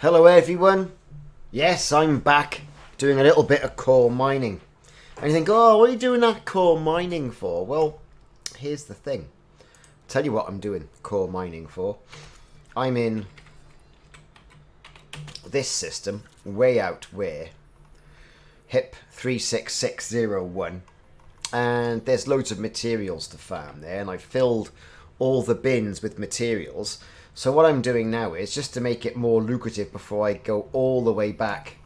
Hello everyone. Yes, I'm back doing a little bit of core mining. And you think, oh, what are you doing that core mining for? Well, here's the thing. I'll tell you what I'm doing core mining for. I'm in this system, way out where, HIP 36601. And there's loads of materials to farm there. And I filled all the bins with materials. So what I'm doing now is, just to make it more lucrative before I go all the way back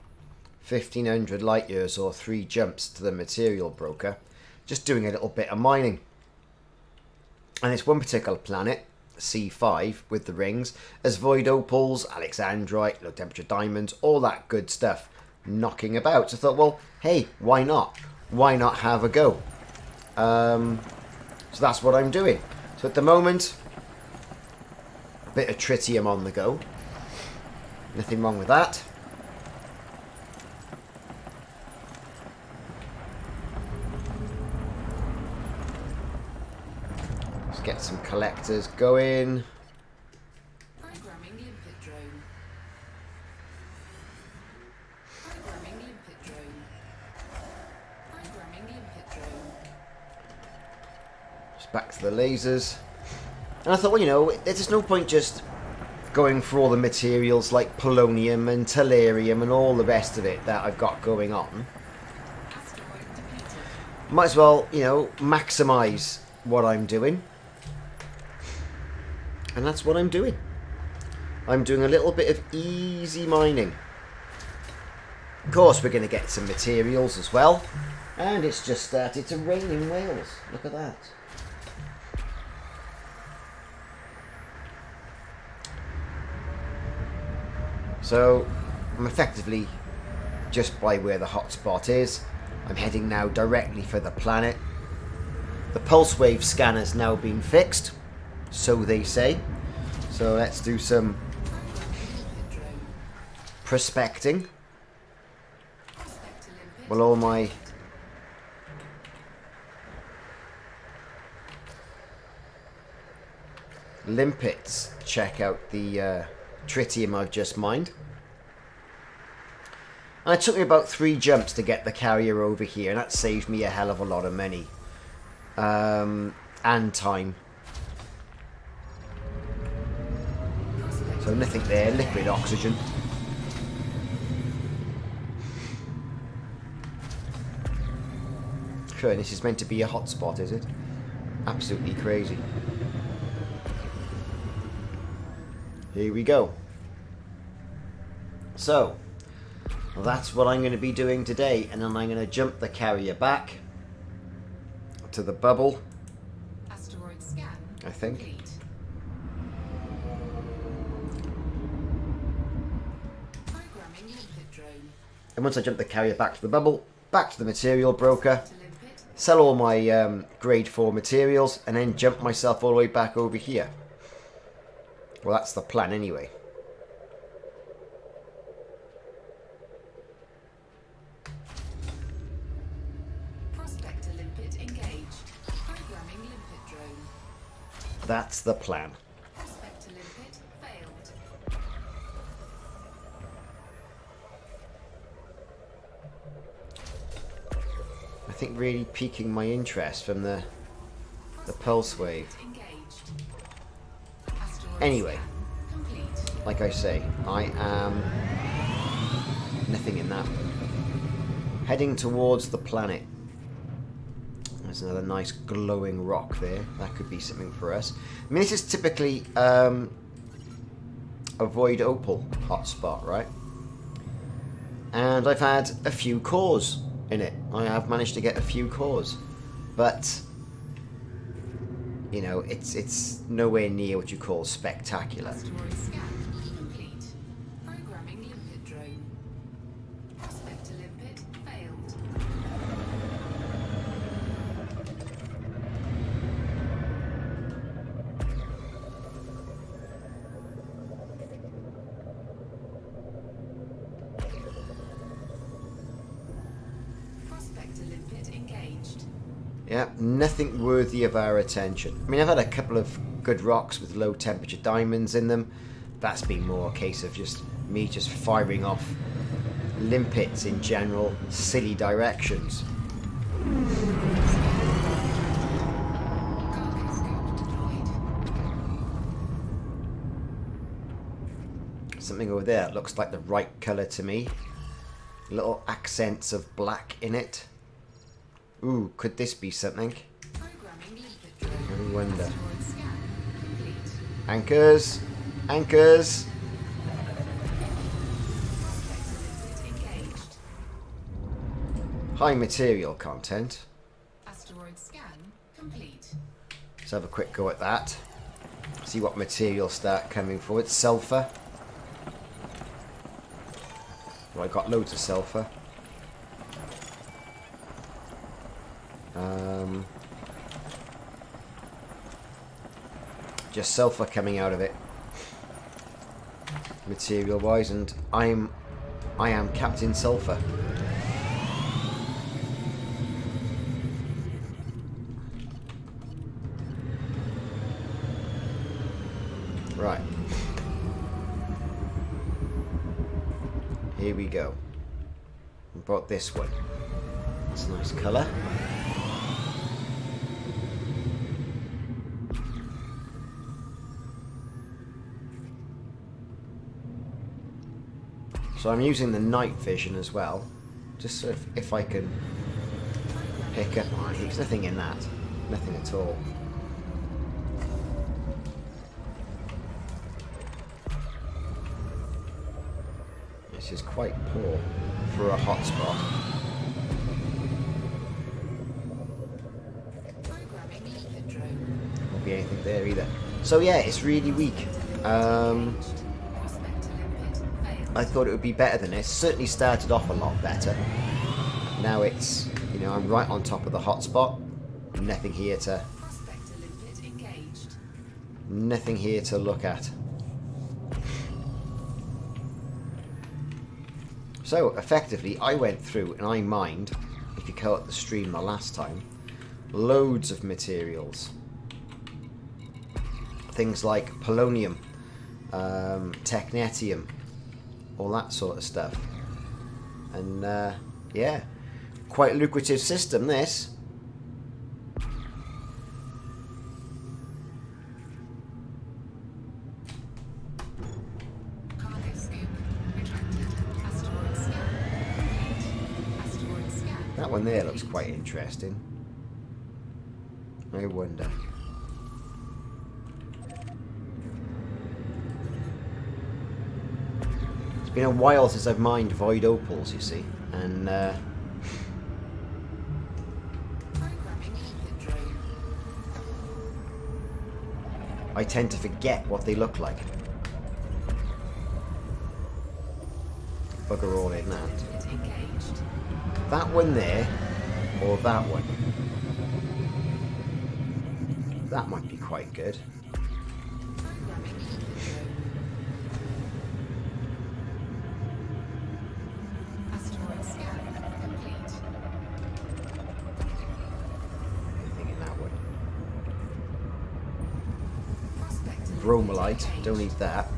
1500 light years or 3 jumps to the material broker, just doing a little bit of mining. And it's one particular planet, C5, with the rings, as void opals, alexandrite, low temperature diamonds, all that good stuff knocking about. So I thought, well, hey, why not? Why not have a go? So that's what I'm doing. So at the moment, a bit of tritium on the go. Nothing wrong with that. Let's get some collectors going. Programming limpet drone. Programming limpet drone. Programming limpet drone. Just back to the lasers. And I thought, well, you know, there's just no point just going for all the materials like polonium and tellurium and all the rest of it that I've got going on. Asteroid depleted. Might as well, you know, maximize what I'm doing. And that's what I'm doing. I'm doing a little bit of easy mining. Of course, we're going to get some materials as well. And it's just started to rain in Wales. Look at that. So, I'm effectively just by where the hotspot is. I'm heading now directly for the planet. The pulse wave scanner's now been fixed, so they say. So let's do some prospecting. Well, all my limpets check out the tritium I've just mined. And it took me about 3 jumps to get the carrier over here, and that saved me a hell of a lot of money and time. So nothing there, liquid oxygen. Sure, this is meant to be a hotspot, is it? Absolutely crazy. Here we go. So, that's what I'm going to be doing today, and then I'm going to jump the carrier back to the bubble, Asteroid scan. I think. Complete. Programming limpet drone. And once I jump the carrier back to the bubble, back to the material broker, To limpet. sell all my grade 4 materials, and then jump myself all the way back over here. Well, that's the plan anyway. Prospector limpet engaged. Programming limpet drone. That's the plan. Prospector limpet failed. I think really piquing my interest from the pulse wave. Engaged. Asteroid Anyway. scan complete. Like I say, I am nothing in that. Heading towards the planet. There's another nice glowing rock there. That could be something for us. I mean, this is typically a void opal hotspot, right? And I've had a few cores in it. I have managed to get a few cores. But, you know, it's nowhere near what you call spectacular. Asteroid scan complete. Programming limpet drone. Prospector limpet failed. Prospector limpet engaged. Yeah, nothing worthy of our attention. I mean, I've had a couple of good rocks with low temperature diamonds in them, that's been more a case of just me just firing off limpets in general silly directions. Something over there looks like the right colour to me. Little accents of black in it. Ooh, could this be something? I wonder. Anchors! Anchors! High material content. Asteroid scan complete. Let's have a quick go at that. See what materials start coming forward. Sulfur. Well, I got loads of sulfur. Just sulfur coming out of it, material wise, and I am Captain Sulfur. Right. Here we go. I brought this one. It's a nice colour. So I'm using the night vision as well, just so if I can pick up. Oh, there's nothing in that. Nothing at all. This is quite poor for a hotspot. Won't be anything there either. So yeah, it's really weak. I thought it would be better than this. Certainly started off a lot better. Now it's, you know, I'm right on top of the hotspot. Nothing here to look at. So effectively, I went through and I mined, if you caught the stream the last time, loads of materials. Things like polonium, technetium, all that sort of stuff. And yeah, quite a lucrative system, this. That one there looks quite interesting. I wonder. It's been a while since I've mined void opals, you see, and I tend to forget what they look like. Bugger all in that. That one there, or that one. That might be quite good. Anything in that one? Bromelite, don't need that.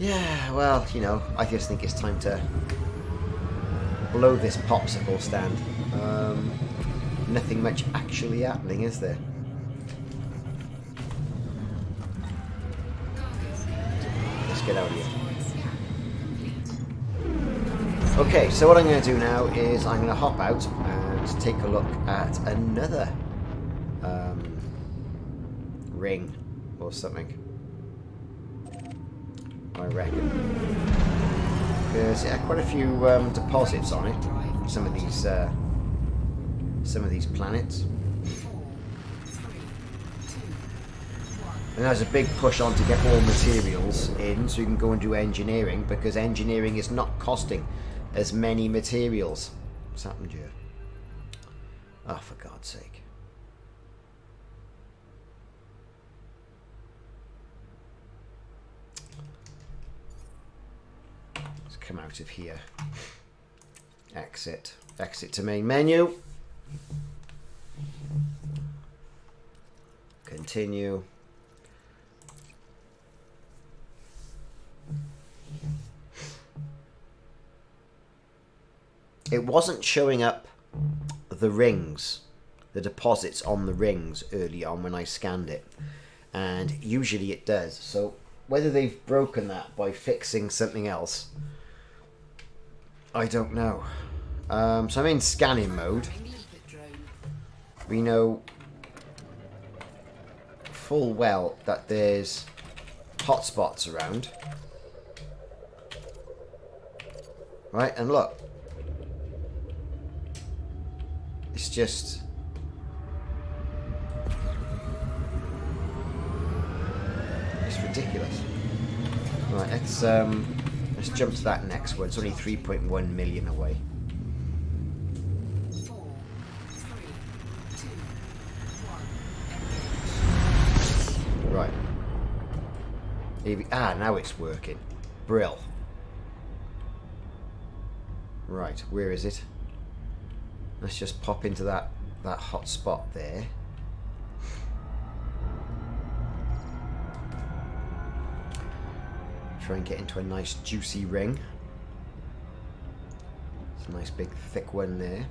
Yeah, well, you know, I just think it's time to blow this popsicle stand. Nothing much actually happening, is there? Let's get out of here. Okay, so what I'm going to do now is I'm going to hop out and take a look at another ring or something. I reckon. Because it had quite a few deposits on it. Some of these planets. And there's a big push on to get all materials in so you can go and do engineering, because engineering is not costing as many materials. What's happened here? Oh, for God's sake. Come out of here. Exit. Exit to main menu. Continue. it wasn't showing up the rings, the deposits on the rings early on when I scanned it, and usually it does. So whether they've broken that by fixing something else, I don't know. So I'm in scanning mode. We know full well that there's hotspots around. Right, and look. It's just... it's ridiculous. Right, let's jump to that next one. It's only 3.1 million away. 4, 3, 2, 1. Right. Now it's working. Brill. Right, where is it? Let's just pop into that hot spot there. Try and get into a nice juicy ring. It's a nice big thick one there.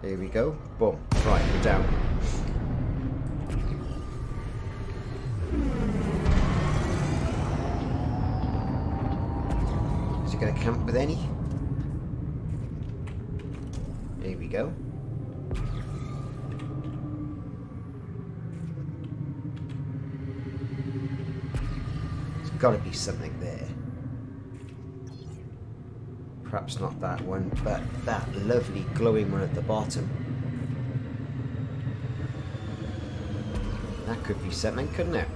There we go. Boom. Right, we're down. Is it going to camp with any? There we go. There's got to be something there. Perhaps not that one, but that lovely glowing one at the bottom. That could be something, couldn't it?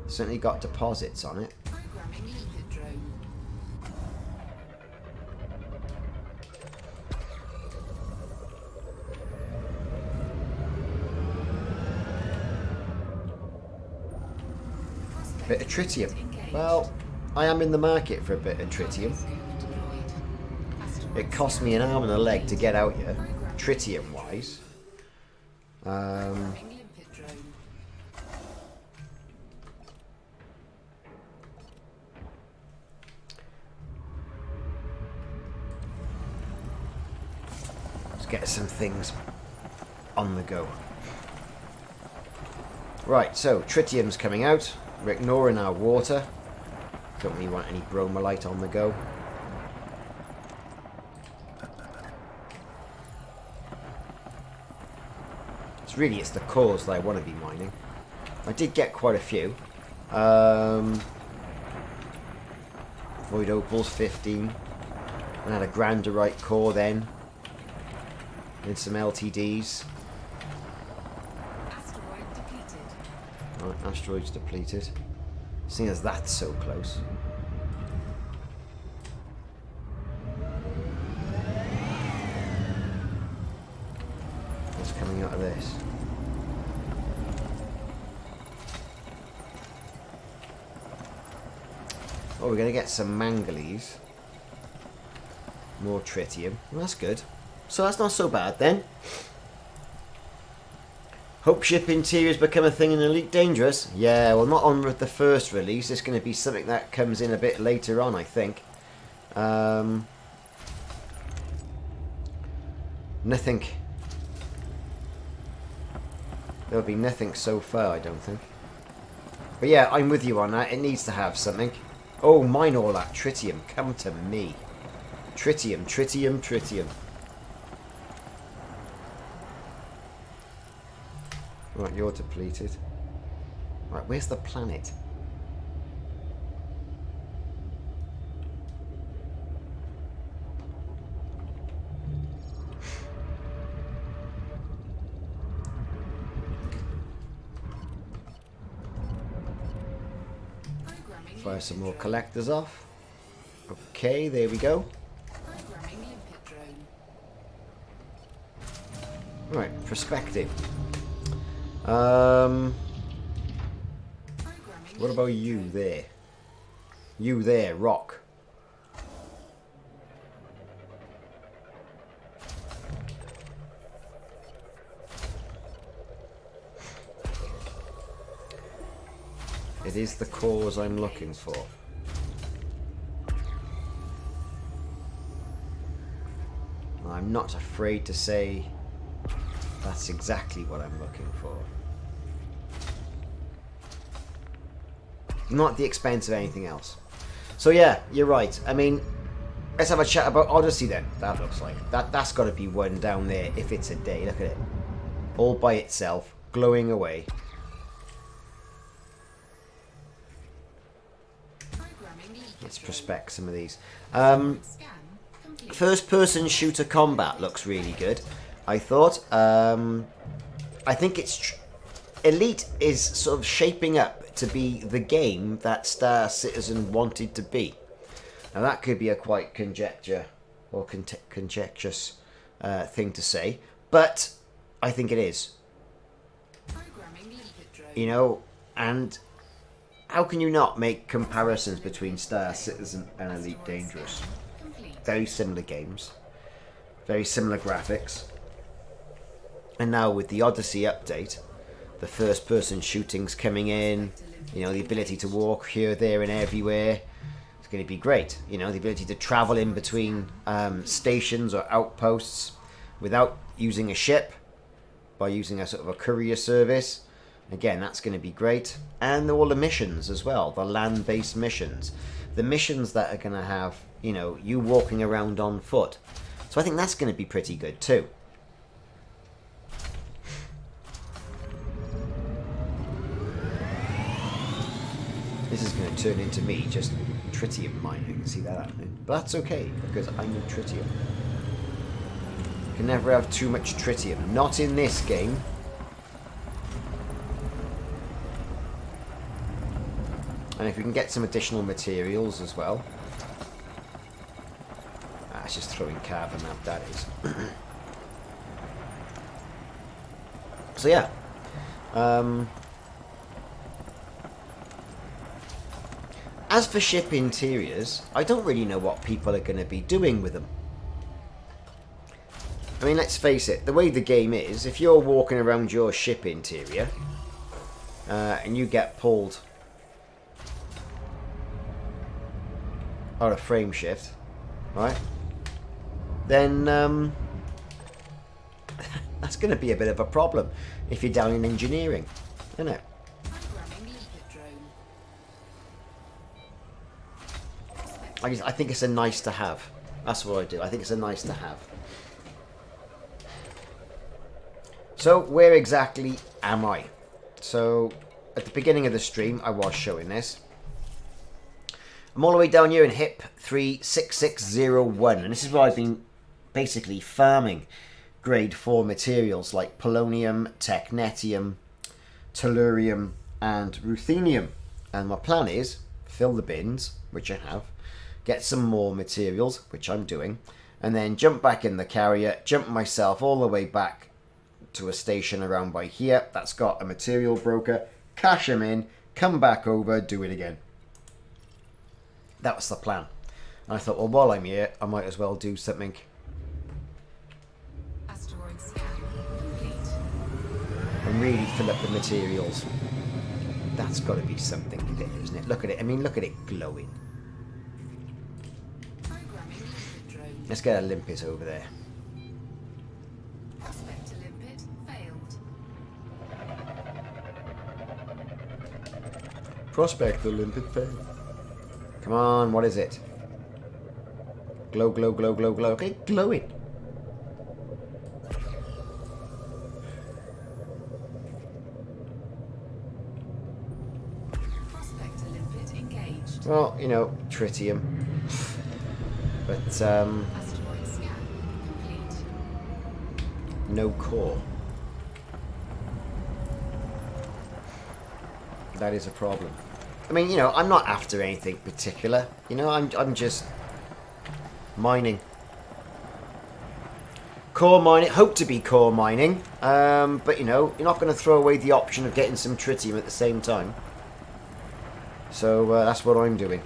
Certainly got deposits on it. Programming liquid drone. Bit of tritium. Well, I am in the market for a bit of tritium. It cost me an arm and a leg to get out here, tritium wise. Let's get some things on the go. Right, so tritium's coming out. We're ignoring our water. Don't really want any bromolite on the go. It's the cores that I want to be mining. I did get quite a few. Void opals 15. I had a granderite core then. And some LTDs. Asteroid depleted. Right, asteroid's depleted. Seeing as that's so close. What's coming out of this? Oh, we're going to get some manganese. More tritium. Well, that's good. So that's not so bad then. Hope ship interiors become a thing in Elite Dangerous. Yeah, well, not on the first release. It's going to be something that comes in a bit later on, I think. Nothing. There'll be nothing so far, I don't think. But yeah, I'm with you on that. It needs to have something. Oh, mine all that tritium. Come to me. Tritium, tritium, tritium. Right, you're depleted. Right, where's the planet? Fire some more collectors off. Okay, there we go. Programming limpet drone. Right, perspective. What Programming about you there? You there, rock. It is the cores I'm looking for. I'm not afraid to say that's exactly what I'm looking for. Not at the expense of anything else. So yeah, you're right. I mean, let's have a chat about Odyssey then. That looks like that's got to be one down there if it's a day. Look at it, all by itself, glowing away. Let's prospect some of these. First-person shooter combat looks really good, I thought. I think it's Elite is sort of shaping up to be the game that Star Citizen wanted to be. Now that could be a quite conjecture or conjecturous thing to say, but I think it is. You know, and how can you not make comparisons between Star Citizen and Elite Dangerous? Very similar games, very similar graphics, and now with the Odyssey update, the first-person shootings coming in, you know, the ability to walk here, there, and everywhere. It's going to be great. You know, the ability to travel in between stations or outposts without using a ship, by using a sort of a courier service. Again, that's going to be great. And all the missions as well, the land-based missions. The missions that are going to have, you know, you walking around on foot. So I think that's going to be pretty good too. This is going to turn into me just tritium mining. See that happening? But that's okay, because I need tritium. You can never have too much tritium. Not in this game. And if we can get some additional materials as well. It's just throwing carbon out, that is. So yeah. As for ship interiors, I don't really know what people are going to be doing with them. I mean, let's face it, the way the game is, if you're walking around your ship interior and you get pulled out of frame shift, right, then that's going to be a bit of a problem if you're down in engineering, isn't it? I think it's a nice to have. That's what I do. I think it's a nice to have. So, where exactly am I? So, at the beginning of the stream, I was showing this. I'm all the way down here in HIP 36601, and this is where I've been basically farming grade 4 materials like polonium, technetium, tellurium, and ruthenium. And my plan is fill the bins, which I have, get some more materials, which I'm doing, and then jump back in the carrier, jump myself all the way back to a station around by here that's got a material broker, cash them in, come back over, do it again. That was the plan. And I thought, well, while I'm here, I might as well do something. Asteroid scan complete. And really fill up the materials. That's got to be something there, isn't it? Look at it. I mean, look at it glowing. Let's get a limpet over there. Prospect to limpet failed. Prospect the limpet failed. Come on, what is it? Glow, glow, glow, glow, glow. Okay, glowing. Prospect to limpet engaged. Well, you know, tritium. But, Asteroid scan complete. no core. That is a problem. I mean, you know, I'm not after anything particular. You know, I'm just mining. Core mining, hope to be core mining. But, you know, you're not going to throw away the option of getting some tritium at the same time. So, that's what I'm doing.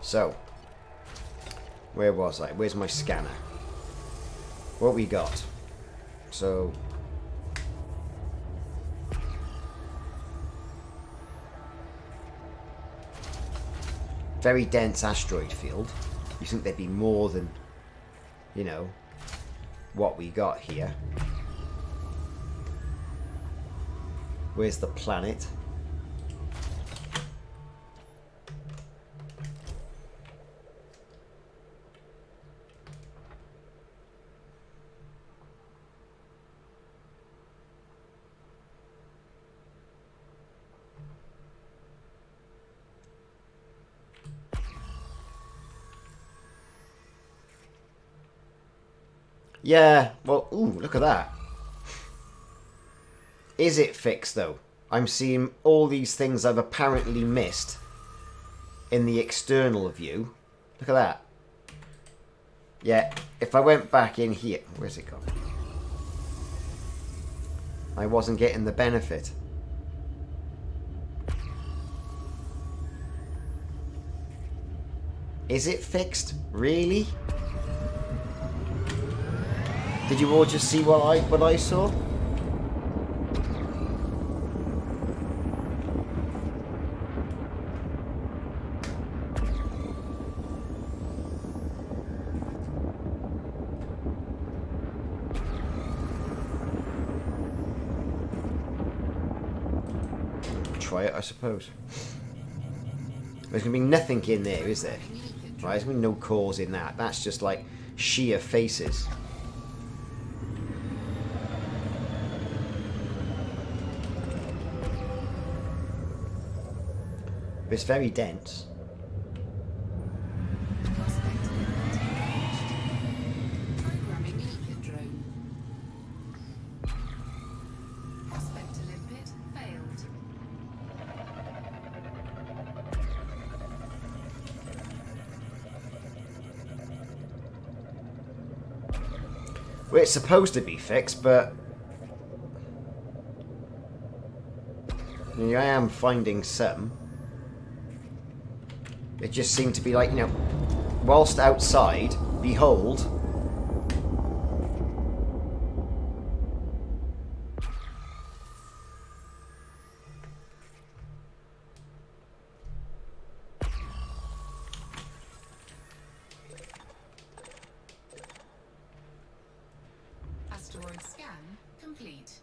So, where was I? Where's my scanner? what we got. So very dense asteroid field. You think there'd be more than, you know, what we got here. Where's the planet? Yeah, well, ooh, look at that. Is it fixed, though? I'm seeing all these things I've apparently missed in the external view. Look at that. Yeah, if I went back in here... Where's it gone? I wasn't getting the benefit. Is it fixed? Really? Did you all just see what I saw? Try it, I suppose. There's gonna be nothing in there, is there? Right, there's gonna be no cores in that. That's just like sheer faces. But it's very dense. Programming limpet drone. Prospect to limpet failed. Well, it's supposed to be fixed, but I am finding some. It just seemed to be like, you know, whilst outside, behold. Asteroid scan complete.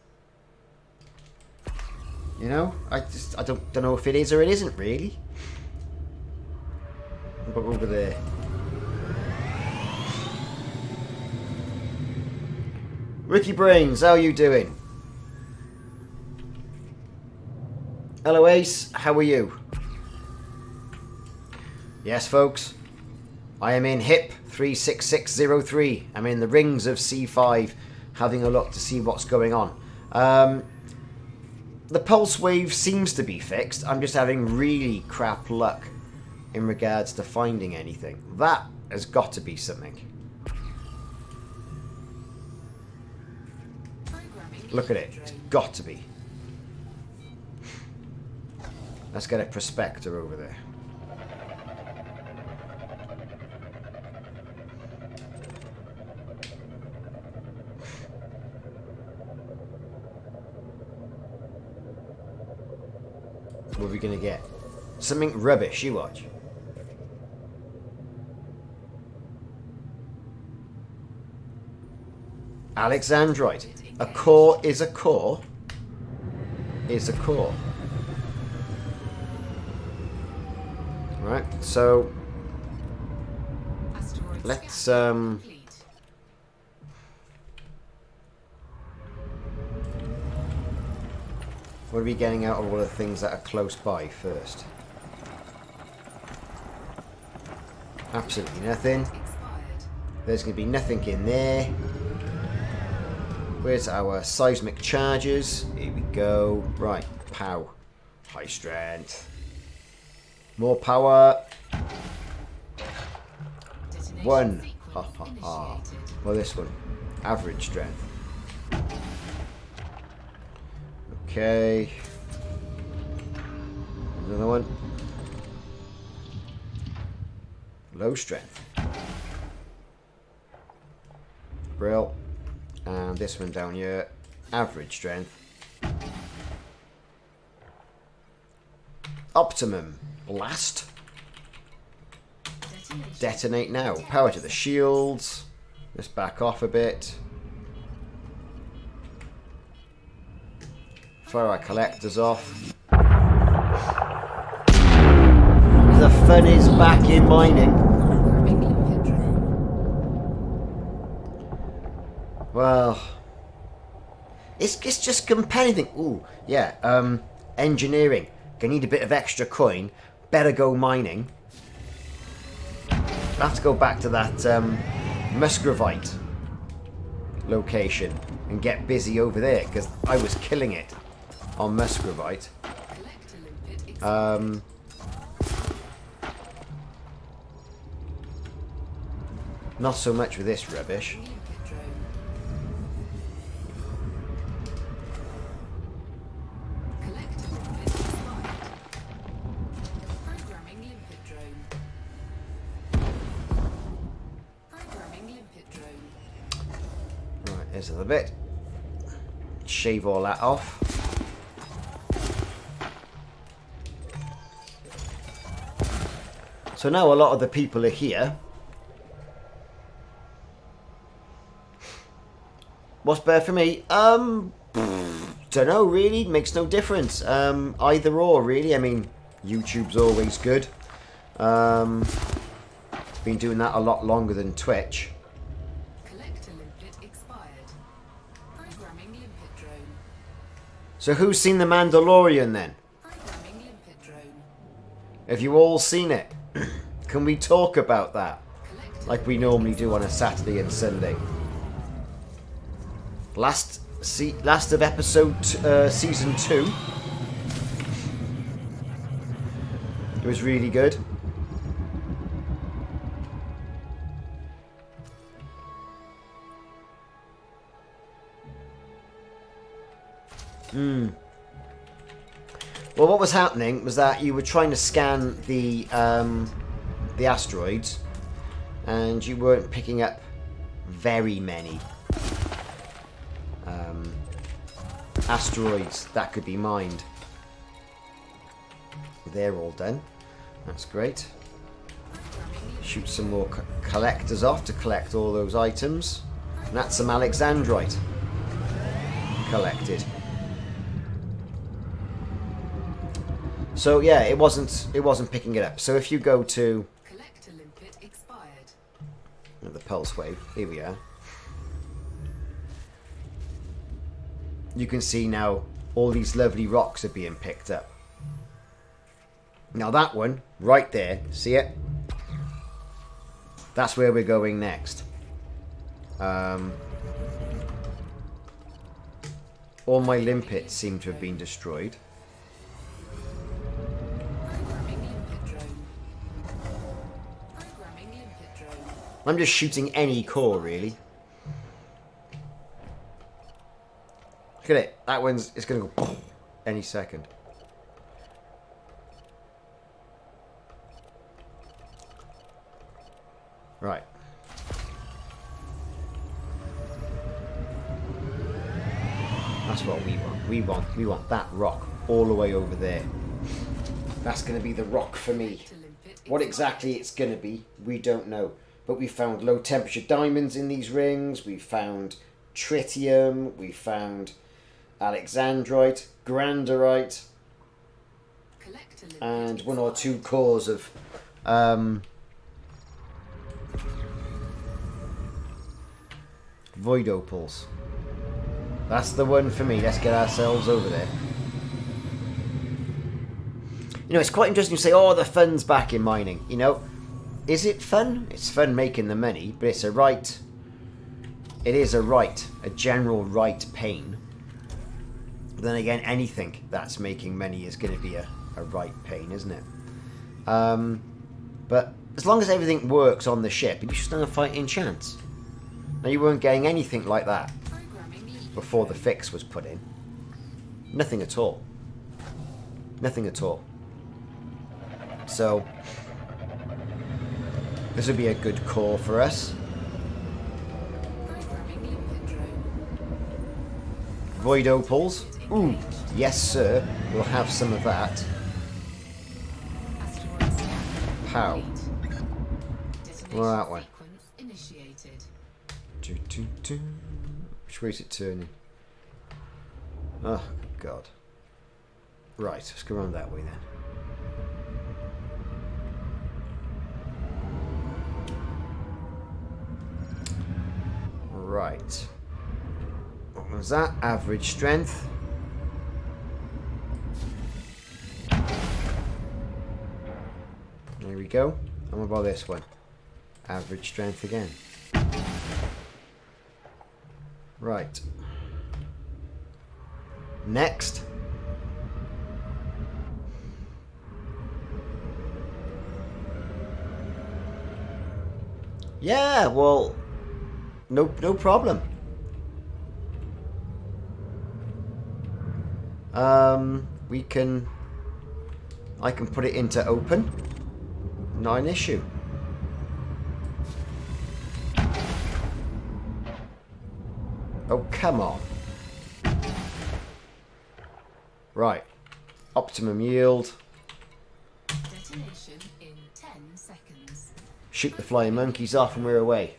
You know, I don't know if it is or it isn't really. But over there. Ricky Brains, how are you doing? Hello Ace, how are you? Yes folks, I am in HIP 36603. I'm in the rings of C5 having a look to see what's going on. The pulse wave seems to be fixed. I'm just having really crap luck in regards to finding anything. That has got to be something. Look at it. It's got to be. Let's get a prospector over there. What are we going to get? Something rubbish, you watch. Alexandrite. A core is a core. Is a core. Right, so let's what are we getting out of all the things that are close by first? Absolutely nothing. There's going to be nothing in there. Where's our seismic charges? Here we go. Right, pow. High strength. More power. One. Ha ha ha. Well, this one. Average strength. Okay. Another one. Low strength. Brill. And this one down here, average strength. Optimum blast. Detonate now. Power to the shields. Let's back off a bit. Fire our collectors off. The fun is back in mining. Well, it's just competitive. Ooh, yeah. Engineering. Gonna need a bit of extra coin. Better go mining. I have to go back to that Musgravite location and get busy over there because I was killing it on Musgravite. Not so much with this rubbish. Right, here's a little bit. Shave all that off. So now a lot of the people are here. What's better for me? Don't know really. Makes no difference. Either or really. I mean, YouTube's always good. Been doing that a lot longer than Twitch. So who's seen The Mandalorian then? Have you all seen it? Can we talk about that? Like we normally do on a Saturday and Sunday. Last of episode season 2. It was really good. Well, what was happening was that you were trying to scan the asteroids, and you weren't picking up very many asteroids that could be mined. They're all done. That's great. Shoot some more collectors off to collect all those items. And that's some Alexandrite collected. So yeah, it wasn't picking it up. So if you go to the pulse wave, here we are. You can see now all these lovely rocks are being picked up. Now that one right there, see it? That's where we're going next. All my limpets seem to have been destroyed. I'm just shooting any core, really. Look at it. That one's... It's going to go any second. Right. That's what we want. We want that rock all the way over there. That's going to be the rock for me. What exactly it's going to be, we don't know. But we found low temperature diamonds in these rings. We found tritium. We found alexandrite, granderite, and 1 or 2 cores of void opals. That's the one for me. Let's get ourselves over there. You know, it's quite interesting to say, oh, the fun's back in mining. You know, is it fun? It's fun making the money, but it's a right... It is a right, a general right pain. But then again, anything that's making money is going to be a right pain, isn't it? But as long as everything works on the ship, you're just on a fighting chance. Now, you weren't getting anything like that before the fix was put in. Nothing at all. Nothing at all. So, this would be a good core for us. Void opals. Ooh, yes sir. We'll have some of that. Asteroid scan Pow. complete. Well, that way. Sequence initiated. Which way is it turning? Oh, God. Right, let's go around that way then. Right. What was that? Average strength. There we go. And what about this one? Average strength again. Right. Next. Yeah, well, no problem. I can put it into open. Not an issue. Oh, come on. Right. Optimum yield. Detonation in 10 seconds. Shoot the flying monkeys off and we're away.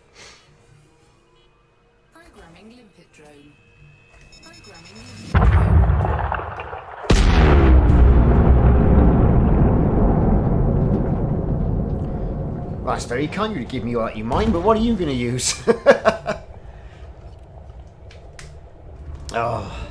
Programming limpet drone. Programming limpet drone. Well, that's very kind of you to give me all that you mind, but what are you going to use? Oh.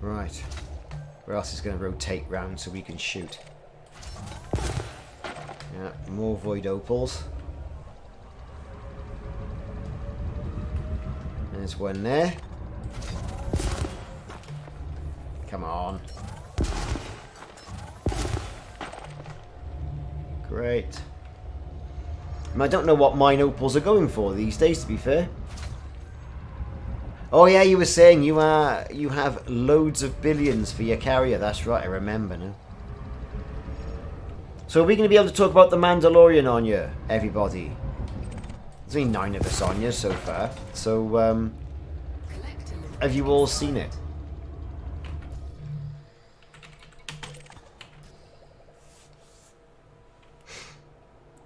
Right. Where else is going to rotate round so we can shoot? Yeah, more void opals. There's one there. Come on. Great. I don't know what mine opals are going for these days, to be fair. Oh yeah, you were saying you have loads of billions for your carrier. That's right, I remember now. So are we going to be able to talk about the Mandalorian on you, everybody? There's only 9 of us on you so far. So, have you all seen it?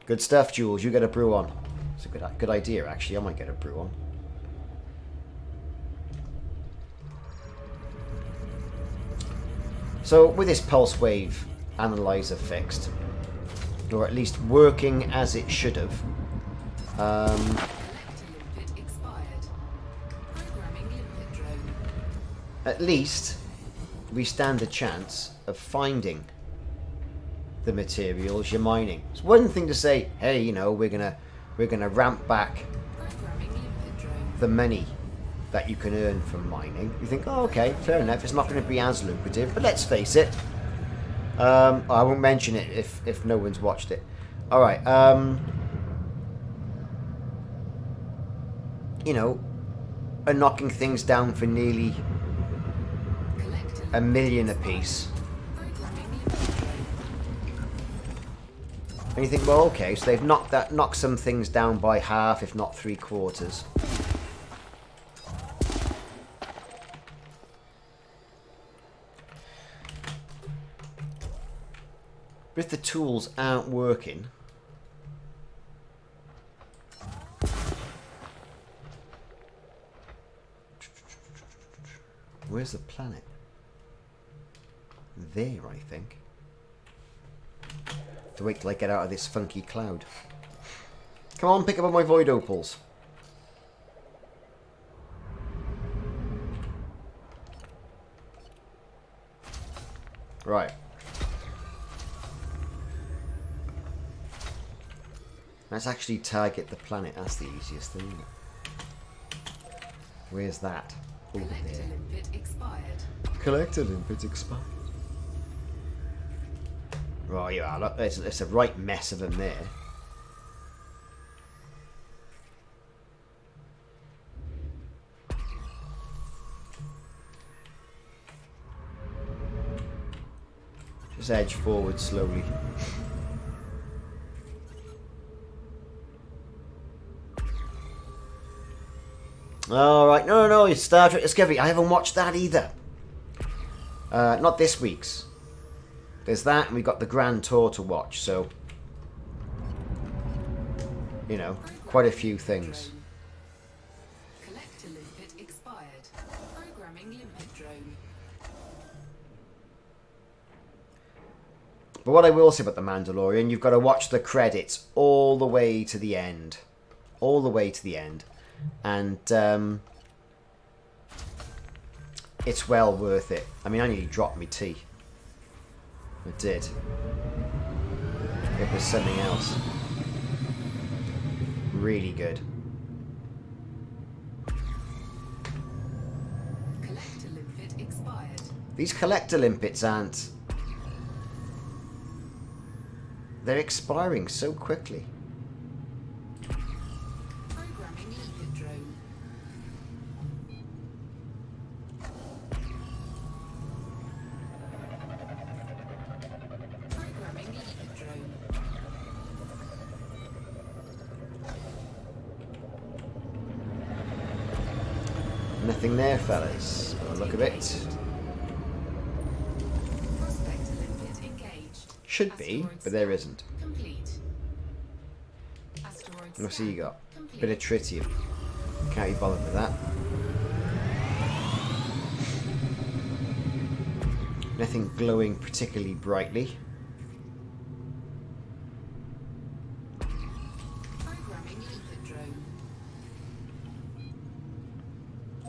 Good stuff, Jules. You get a brew on. It's a good idea, actually. I might get a brew on. So, with this pulse wave analyzer fixed, or at least working as it should have, at least we stand a chance of finding the materials you're mining. It's one thing to say, hey, you know, we're gonna ramp back the money that you can earn from mining. You think, oh, okay, fair enough. It's not going to be as lucrative, but let's face it. I won't mention it if no one's watched it. All right. You know, are knocking things down for nearly $1 million a piece. And you think, well, okay, so they've knocked some things down by half, if not 3/4. But if the tools aren't working, where's the planet? There, I think. To wait till I get out of this funky cloud. Come on, pick up all my void opals. Right. Let's actually target the planet. That's the easiest thing, isn't it? Where's that? Over there. limpet expired. Collector limpet expired. Oh, you are. Look, there's a right mess of them there. Just edge forward slowly. Alright, no, it's Star Trek Discovery. I haven't watched that either. Not this week's. There's that, and we've got the Grand Tour to watch, so... You know, quite a few things. Collector limpet expired. Programming limpet drone. But what I will say about The Mandalorian, you've got to watch the credits all the way to the end. All the way to the end. And it's well worth it. I mean, I nearly dropped my tea. I did. It was something else. Really good. Collector limpet expired. These collector limpets aren't... They're expiring so quickly. Programming limpet drone. Programming limpet drone. Nothing there, fellas. By the look of it. Prospector limpet engaged. Should be, but there isn't. Complete. Asteroid What else have you got? complete. Bit of tritium. Can't be bothered with that. Nothing glowing particularly brightly. Programming limpet drone.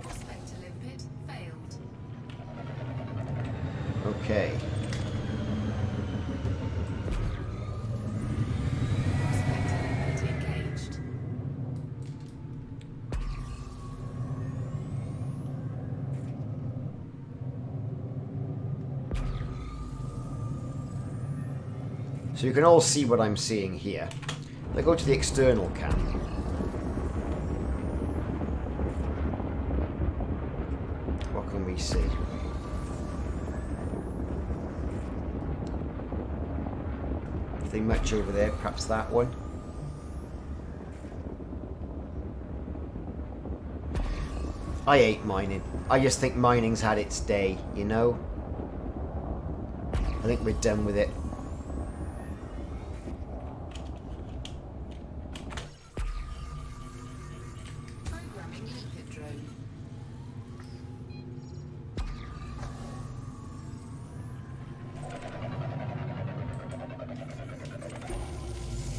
Prospector limpet failed. Okay. Prospector limpet engaged. So you can all see what I'm seeing here. I go to the external cam. What can we see? Nothing much over there, perhaps that one. I hate mining. I just think mining's had its day, you know? I think we're done with it. Programming limpet drone.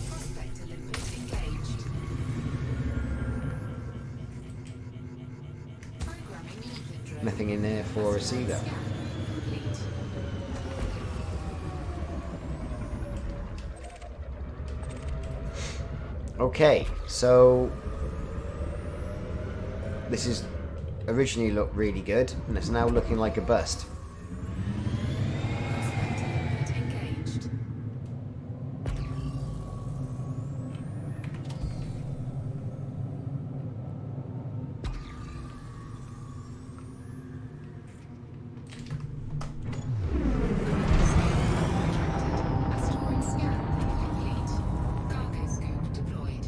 Prospector limpet engaged. Programming limpet drone. Nothing in there for us either. Scan complete. Okay, so this is originally looked really good, and it's now looking like a bust. Prospector limpet engaged. Asteroid scan complete. Cargo scope deployed.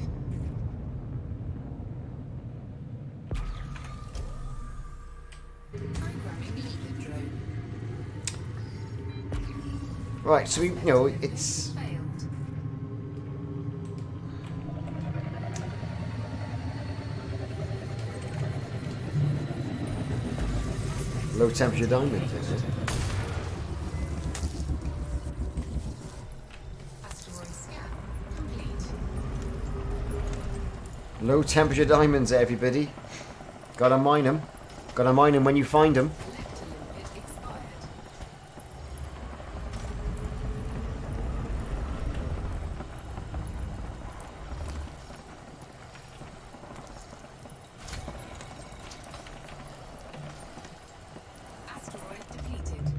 Programming limpet drone. Right, so we, you know, it's Failed. low temperature diamonds, isn't it? Asteroid scan complete. Low temperature diamonds, everybody. Gotta mine them. Gotta mine them when you find them. Collector limpet expired. Asteroid depleted.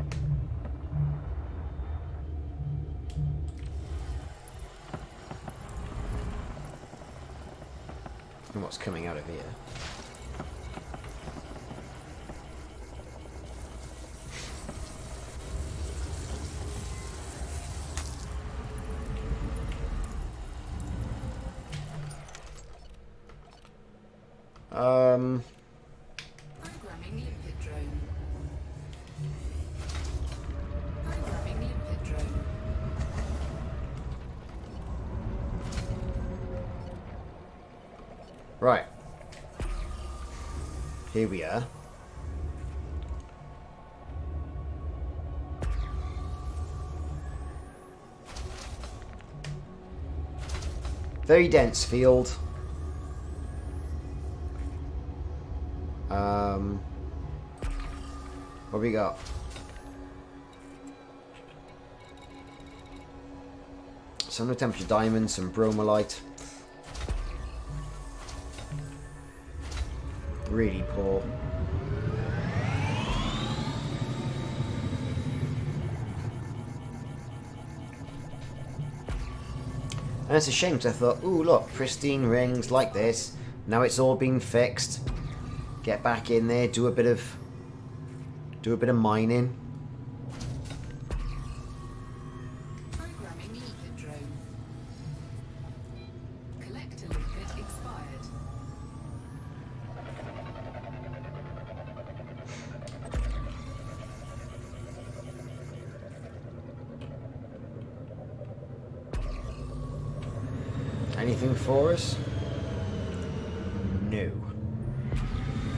And what's coming out of here? Programming limpet drone. Programming limpet drone. Right. Here we are. Very dense field. What we got? Some low temperature diamonds, some bromolite. Really poor. And it's a shame because I thought, ooh, look, pristine rings like this. Now it's all been fixed. Get back in there, do a bit of mining. Programming limpet drone. Collector limpet expired. Anything for us? No.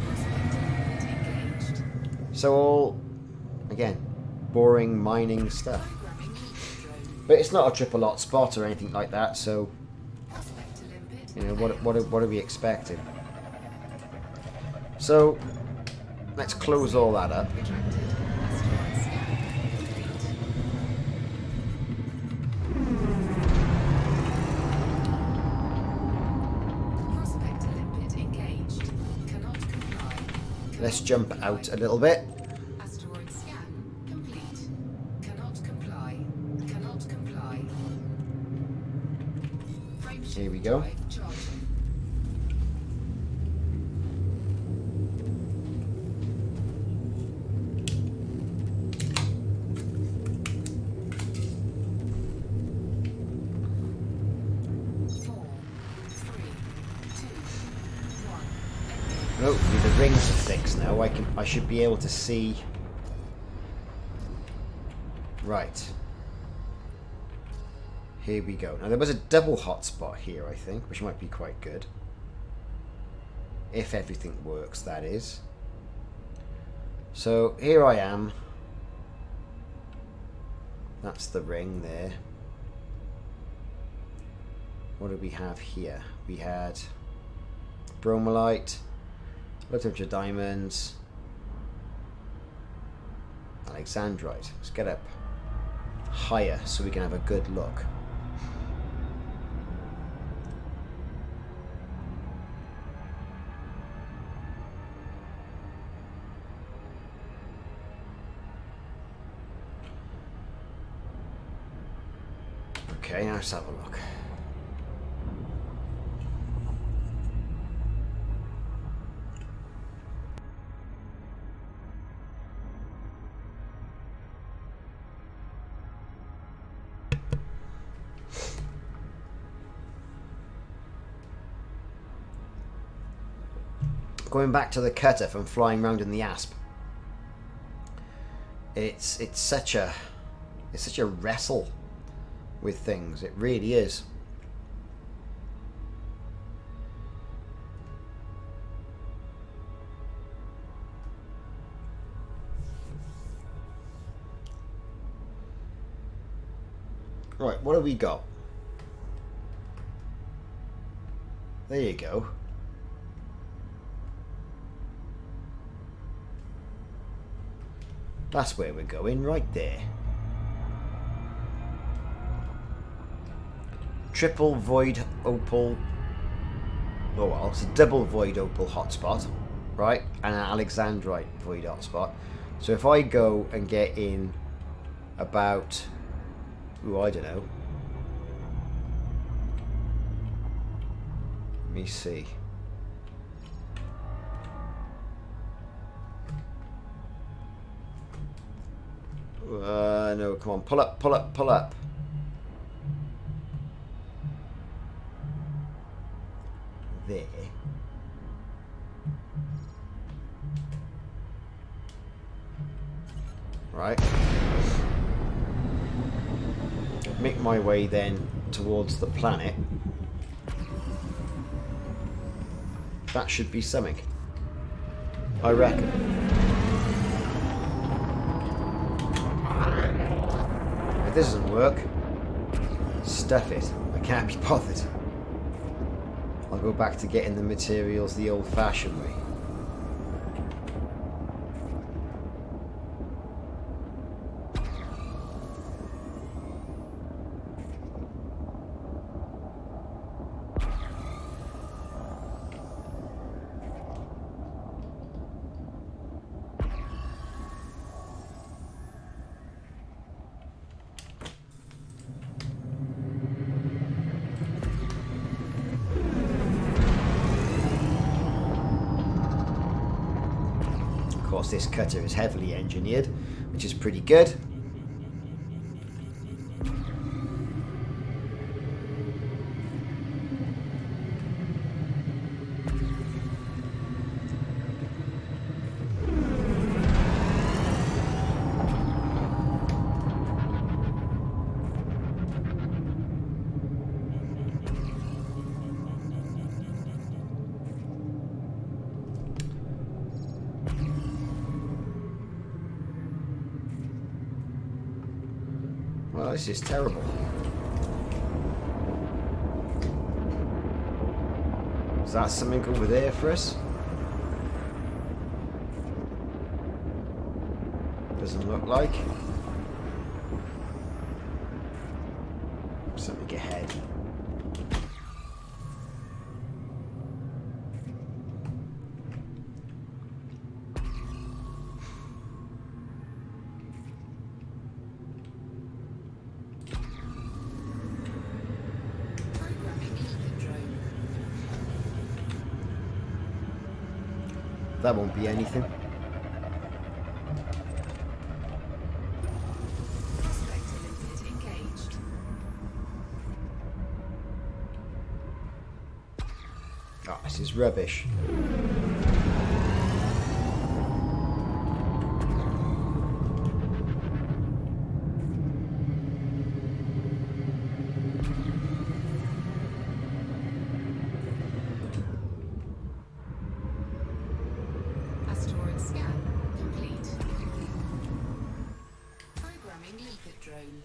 Prospector limpet engaged. So all, again, boring mining stuff. Programming limpet drone. But it's not a triple lot spot or anything like that, so, Prospector limpet. you know, what are we expecting? So, let's close all that up. Retracted. Asteroid scan complete. Prospector limpet engaged. Cannot comply. Let's Cannot jump comply. out a little bit. Asteroid scan complete. Cannot comply. Cannot comply. Frameshift Here we go. drive charging. Four, three, two, one. Engage. Hopefully the rings are fixed now. I should be able to see. Right. Here we go. Now there was a double hotspot here, I think, which might be quite good. If everything works, that is. So here I am. That's the ring there. What do we have here? We had bromolite, low temperature diamonds, alexandrite. Let's get up higher so we can have a good look. Okay, now let's have a look. Going back to the cutter from flying around in the Asp. It's such a wrestle with things. It really is. Right, what have we got? There you go. That's where we're going, right there. Triple void opal. Oh well, it's a double void opal hotspot, right? And an alexandrite void hotspot. So if I go and get in about, ooh, I don't know. Let me see. No, come on, pull up, pull up, pull up. There. Right. Make my way then towards the planet. That should be something, I reckon. If this doesn't work, stuff it. I can't be bothered. I'll go back to getting the materials the old-fashioned way. Of course, this cutter is heavily engineered, which is pretty good. Well, this is terrible. Is that something over there for us? Doesn't look like. Something ahead. That won't be anything. Prospect engaged. Oh, this is rubbish. Asteroid scan complete. Programming limpet drone.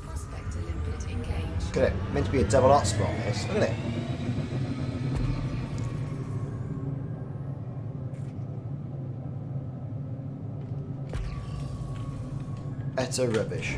Prospect limpet engaged. Look at it. Meant to be a double hotspot, this. Look at it. Utter rubbish.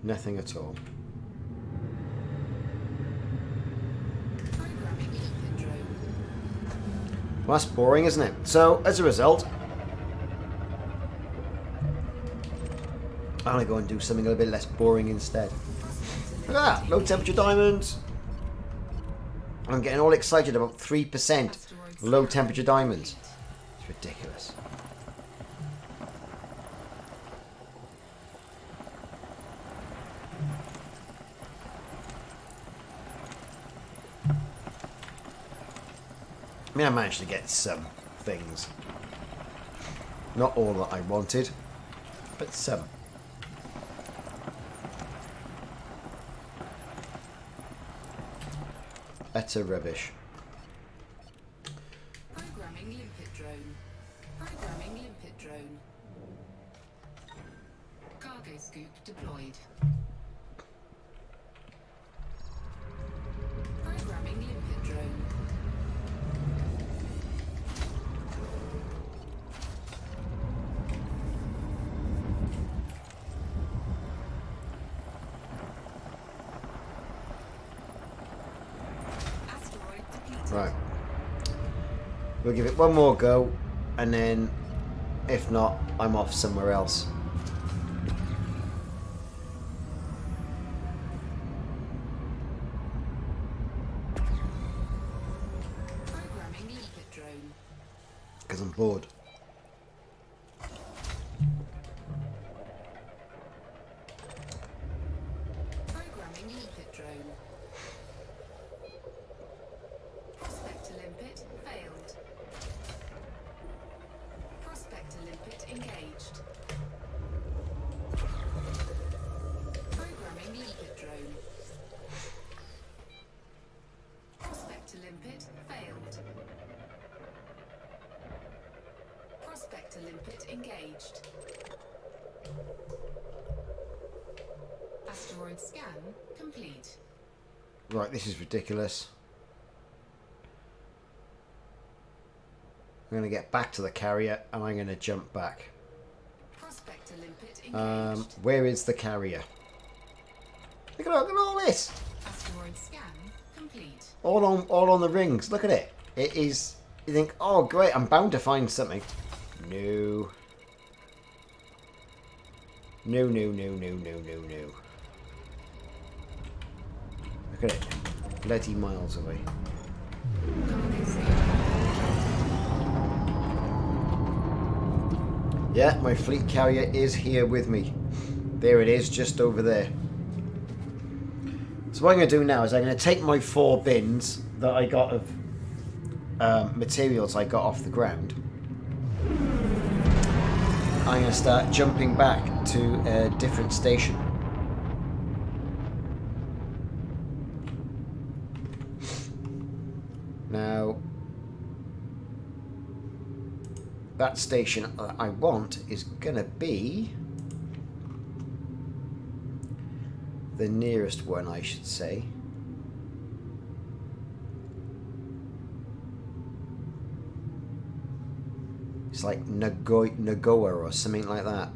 Nothing at all. Programming limpet drone. Well, that's boring, isn't it? So, as a result, I'm going to go and do something a little bit less boring instead. Look at that, low temperature diamonds. I'm getting all excited about 3% low temperature diamonds. It's ridiculous. I mean, I managed to get some things. Not all that I wanted, but some. Utter rubbish. Programming limpet drone. Programming limpet drone. Cargo scoop deployed. Programming Right. We'll give it one more go, and then, if not, I'm off somewhere else. Programming leap drone. Because I'm bored. Programming leap drone. Prospector limpet failed. Prospector limpet engaged. Programming leap drone. Prospector limpet failed. Prospector limpet engaged. Asteroid scan complete. Right, this is ridiculous. I'm going to get back to the carrier, and I'm going to jump back. Prospector limpet engaged. Where is the carrier? Look at all this! Asteroid scan complete. All on the rings. Look at it. It is. You think, oh great, I'm bound to find something. No. No, no, no, no, no, no, no. Look at it. Bloody miles away. Yeah, my fleet carrier is here with me. There it is, just over there. So what I'm going to do now is I'm going to take my 4 bins that I got of materials I got off the ground. I'm going to start jumping back to a different station. Now, that station I want is going to be the nearest one, I should say. It's like Nagoya or something like that.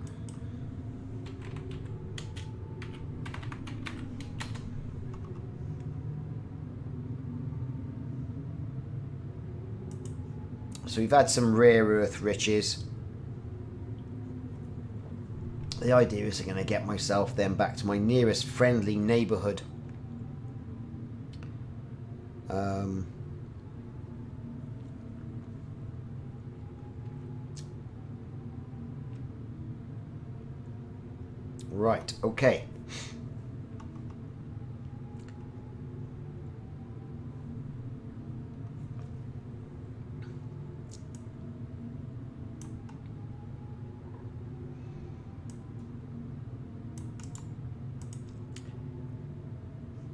So we've had some rare earth riches. The idea is I'm going to get myself then back to my nearest friendly neighborhood. Right, okay.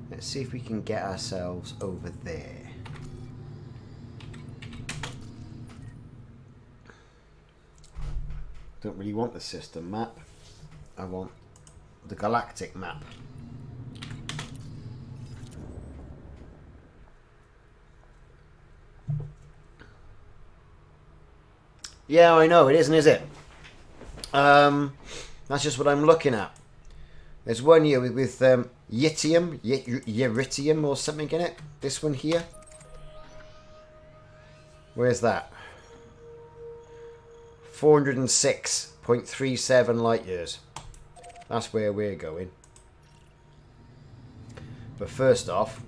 Let's see if we can get ourselves over there. Don't really want the system map. I want the galactic map. Yeah, I know, it isn't, is it? That's just what I'm looking at. There's one here with yttrium or something in it. This one here. Where's that? 406.37 light years. That's where we're going. But first off,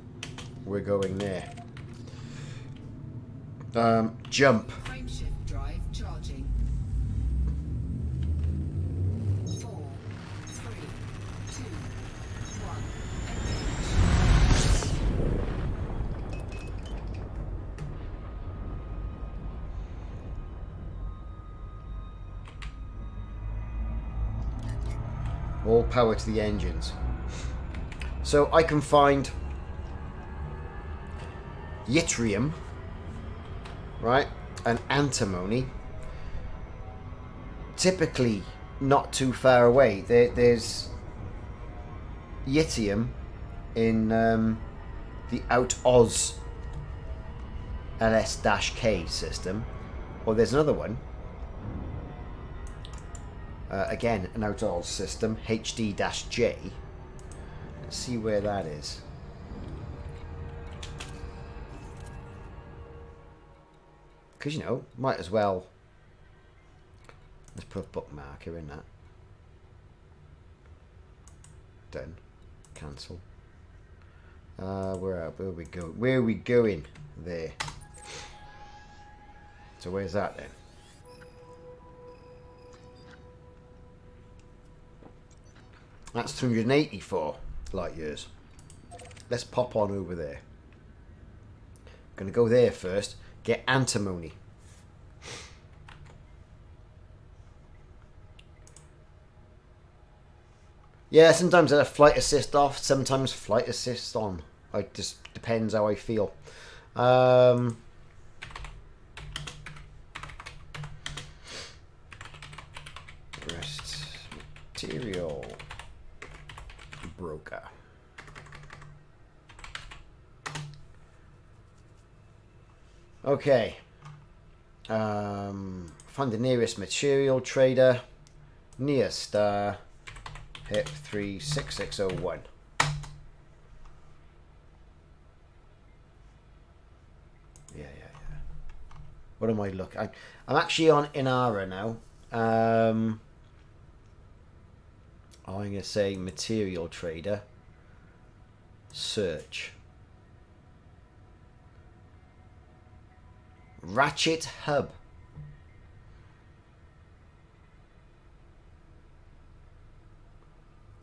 we're going there. Jump. Frameshift drive charging. 4, 3, 2, 1. All power to the engines. So I can find yttrium, right, and antimony. Typically not too far away. There's yttrium in the Out Oz LS-K system, or there's another one. Again, an Out Oz system, HD-J. Let's see where that is. Because, you know, might as well. Let's put a bookmarker in that. Done. Cancel. Where are we going? Where are we going? There. So where's that then? That's 284 light years. Let's pop on over there. Gonna go there first. Get antimony. Yeah, sometimes I have flight assist off, sometimes flight assist on. It just depends how I feel. Rest material broker. Okay. Find the nearest material trader. Near star. HIP 36601. Yeah. What am I looking? I'm actually on Inara now. I'm going to say material trader. Search. Ratchet hub.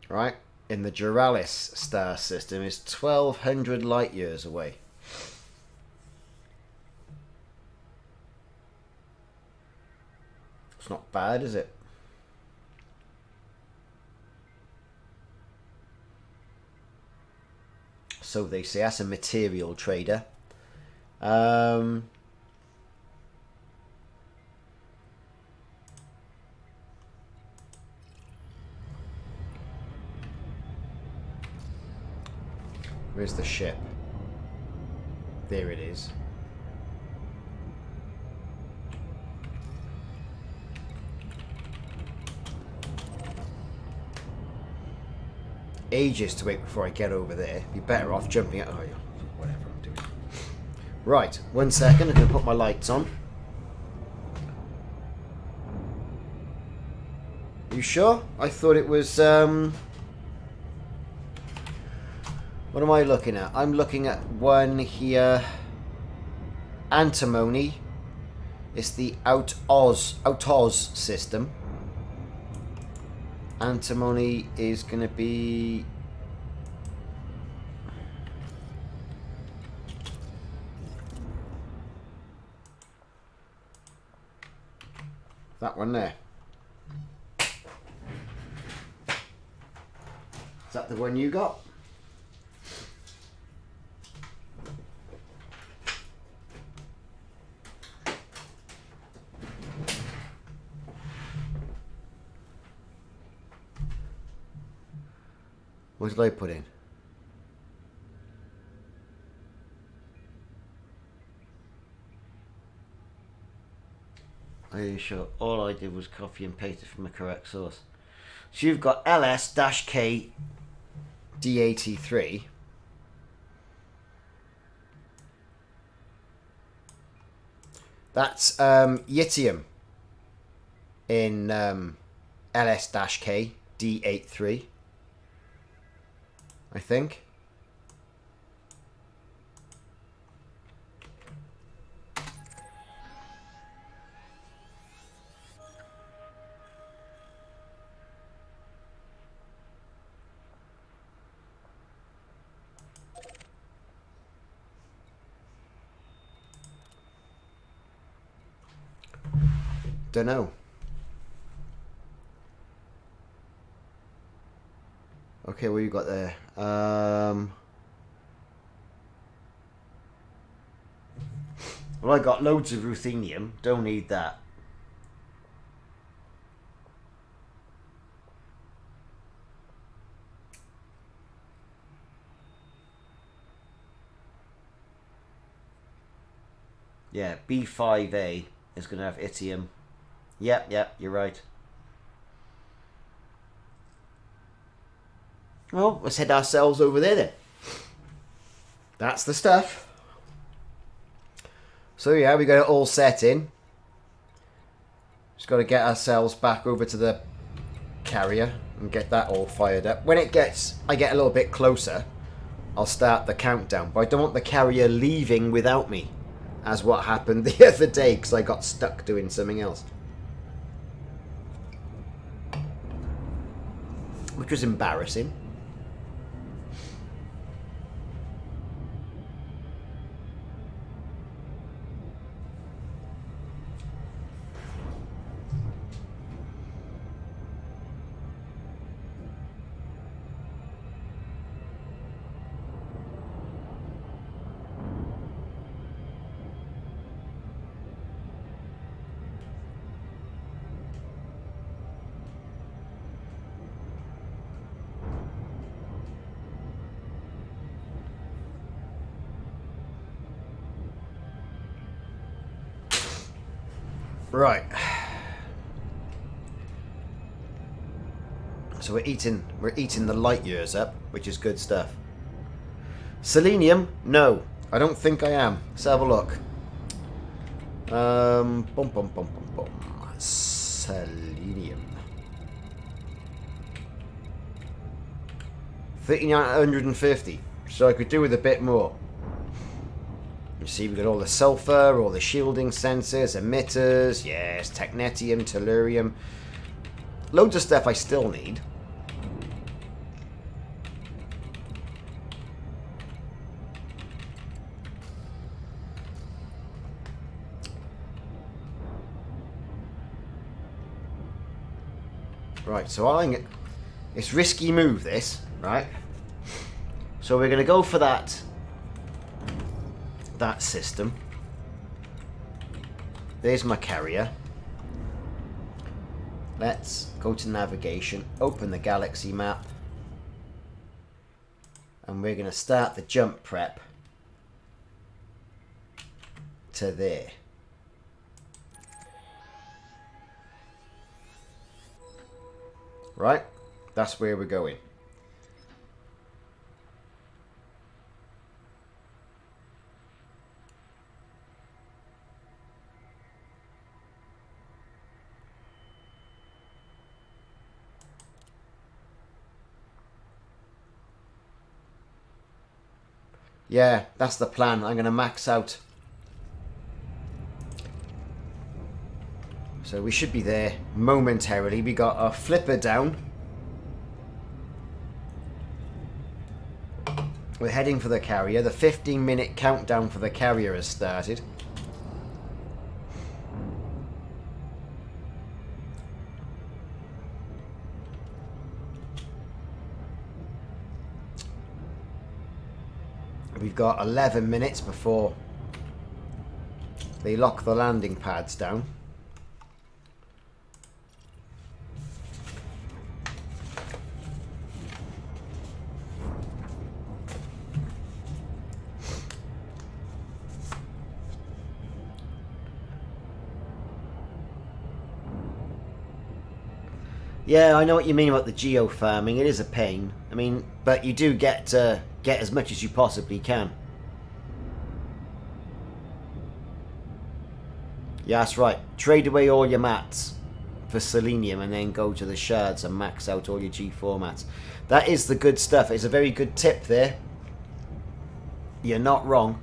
Right, in the Duralis star system is 1200 light years away. It's not bad, is it? So they say. That's a material trader. Where's the ship? There it is. Ages to wait before I get over there. Be better off jumping out. Oh, yeah. Whatever I'm doing. Right, 1 second. I'm going to put my lights on. You sure? I thought it was... What am I looking at? I'm looking at one here. Antimony. It's the Out-Oz system. Antimony is going to be... that one there. Is that the one you got? What did I put in? Are you sure? All I did was copy and paste it from the correct source. So you've got LS-K D83. That's yttrium in LS-K D83. I think. Don't know. Okay, what you got there? Well, I got loads of ruthenium. Don't need that. Yeah, B5A is going to have yttrium. Yep, you're right. Well, let's head ourselves over there then. That's the stuff. So yeah, we got it all set in. Just got to get ourselves back over to the carrier and get that all fired up. When I get a little bit closer, I'll start the countdown. But I don't want the carrier leaving without me, as what happened the other day because I got stuck doing something else. Which was embarrassing. Right. So we're eating the light years up, which is good stuff. Selenium? No, I don't think I am. Let's have a look. Selenium. 3950. So I could do with a bit more. You see, we've got all the sulfur, all the shielding sensors, emitters, yes, technetium, tellurium. Loads of stuff I still need. Right, so it's risky move this, right? So we're going to go for that system. There's my carrier. Let's go to navigation, open the galaxy map, and we're going to start the jump prep to there. Right? That's where we're going. Yeah, that's the plan. I'm going to max out. So we should be there momentarily. We got our flipper down. We're heading for the carrier. The 15-minute countdown for the carrier has started. We've got 11 minutes before they lock the landing pads down. Yeah, I know what you mean about the geo farming. It is a pain. I mean, but you do get as much as you possibly can. Yeah, that's right. Trade away all your mats for selenium and then go to the shards and max out all your G4 mats. That is the good stuff. It's a very good tip there. You're not wrong.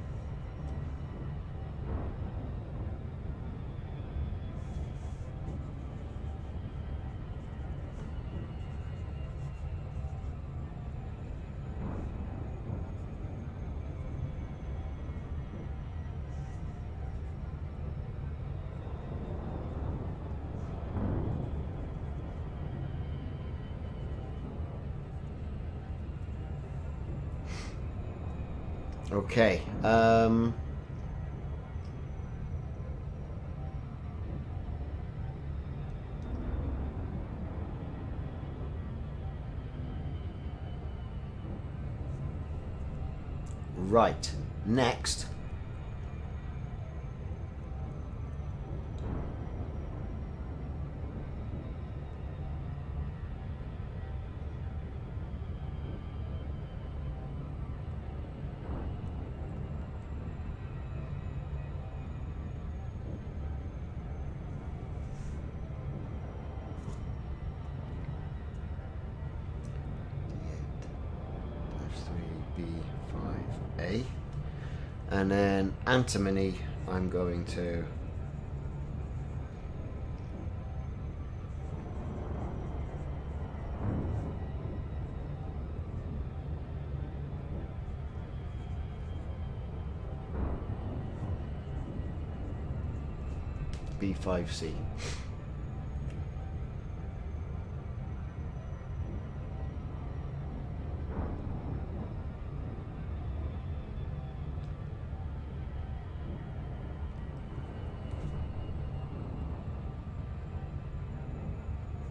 Okay. Right. Next. 5A. And then antimony, I'm going to... B5C.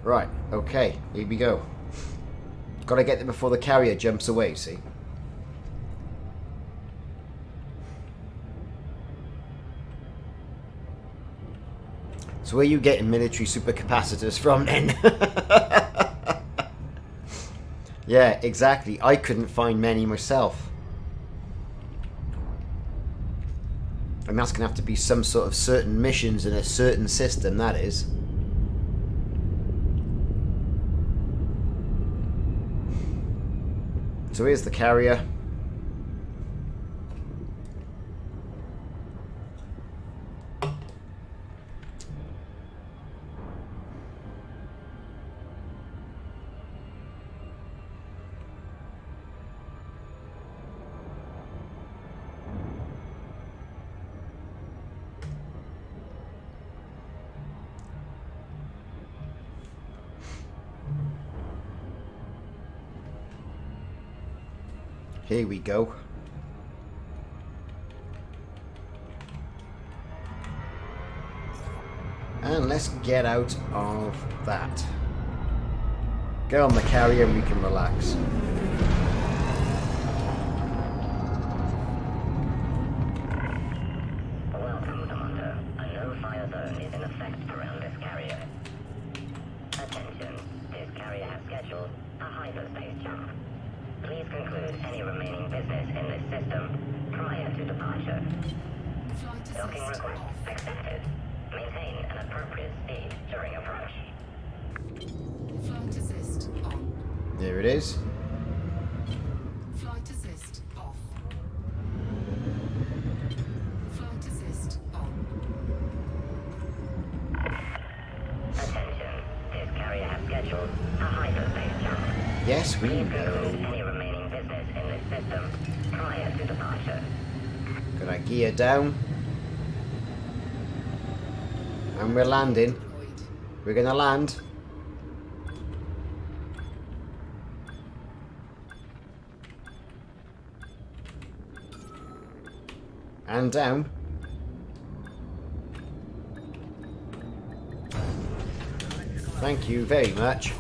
Right, okay, here we go. Gotta get there before the carrier jumps away, see? So where are you getting military supercapacitors from then? Yeah, exactly. I couldn't find many myself. And that's going to have to be some sort of certain missions in a certain system, that is. So here's the carrier. Here we go. And let's get out of that. Get on the carrier and we can relax. Welcome, Commander. A no-fire zone is in effect around this carrier. Attention, this carrier has scheduled a hyperspace jump. Please conclude any remaining business in this system prior to departure. Flight Docking assist request off. accepted. Maintain an appropriate speed during approach. Flight assist on. There it is. Flight assist off. Flight assist on. Attention, this carrier has scheduled a hyperspace jump. Yes, we Please conclude know. any remaining business in this system prior to departure. Got our gear down. And we're landing. Deployed. We're gonna land. And down. Thank you very much.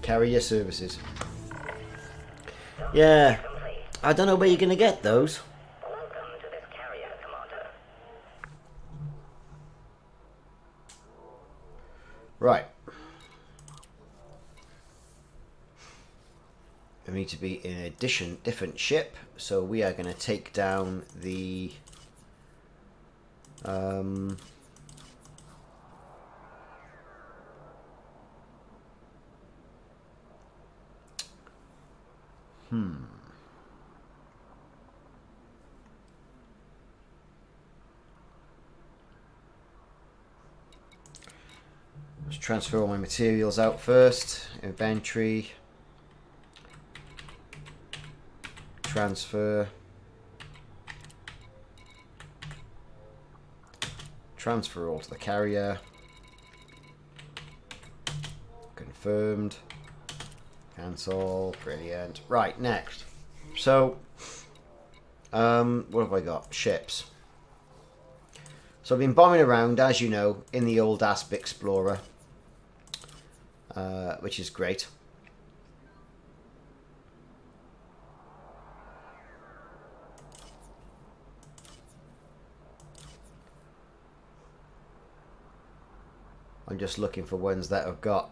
Carrier services. Yeah, Complete. I don't know where you're gonna get those. Welcome to this carrier, Commander. Right. We need to be in a different ship, so we are going to take down the Let's transfer all my materials out first. Inventory. Transfer. Transfer all to the carrier. Confirmed. Cancel. Brilliant. Right, next. So, what have I got? Ships. So I've been bombing around, as you know, in the old Asp Explorer, which is great. I'm just looking for ones that have got...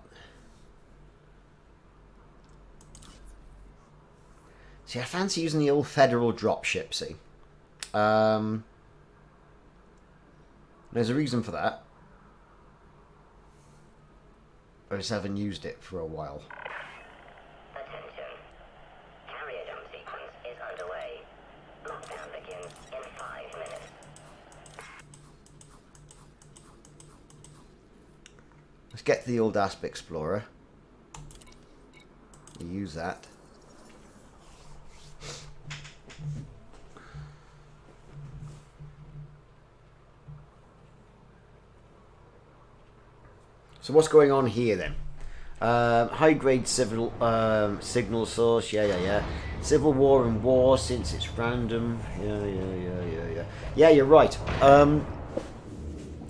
See, I fancy using the old Federal dropship, see. There's a reason for that. I just haven't used it for a while. Attention. Carrier jump sequence is get to the old Asp Explorer. Use that. So what's going on here then? High-grade civil signal source. Yeah. Civil war and war since it's random. Yeah. Yeah, you're right.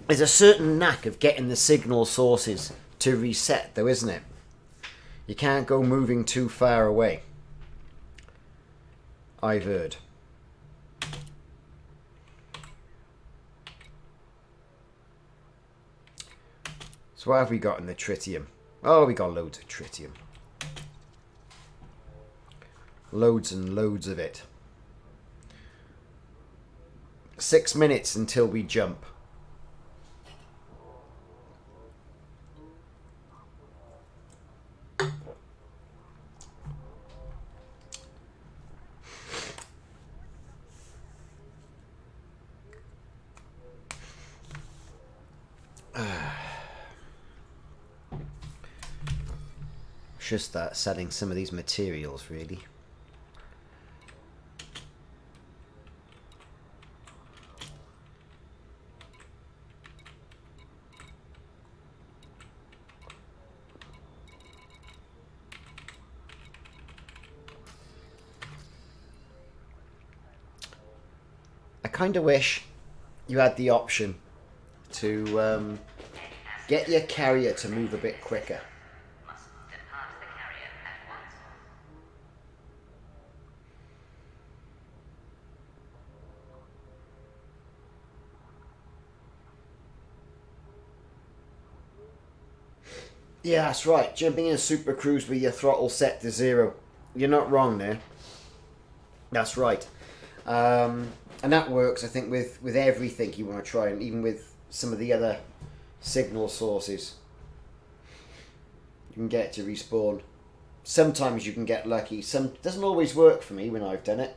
There's a certain knack of getting the signal sources to reset, though, isn't it? You can't go moving too far away. I've heard. So what have we got in the tritium? Oh, we got loads of tritium. Loads and loads of it. 6 minutes until we jump. Should start selling some of these materials, really. I kind of wish you had the option to get your carrier to move a bit quicker. Yeah, that's right. Jumping in a super cruise with your throttle set to 0. You're not wrong there. That's right. And that works, I think, with everything you want to try, and even with some of the other signal sources. You can get to respawn. Sometimes you can get lucky. It doesn't always work for me when I've done it.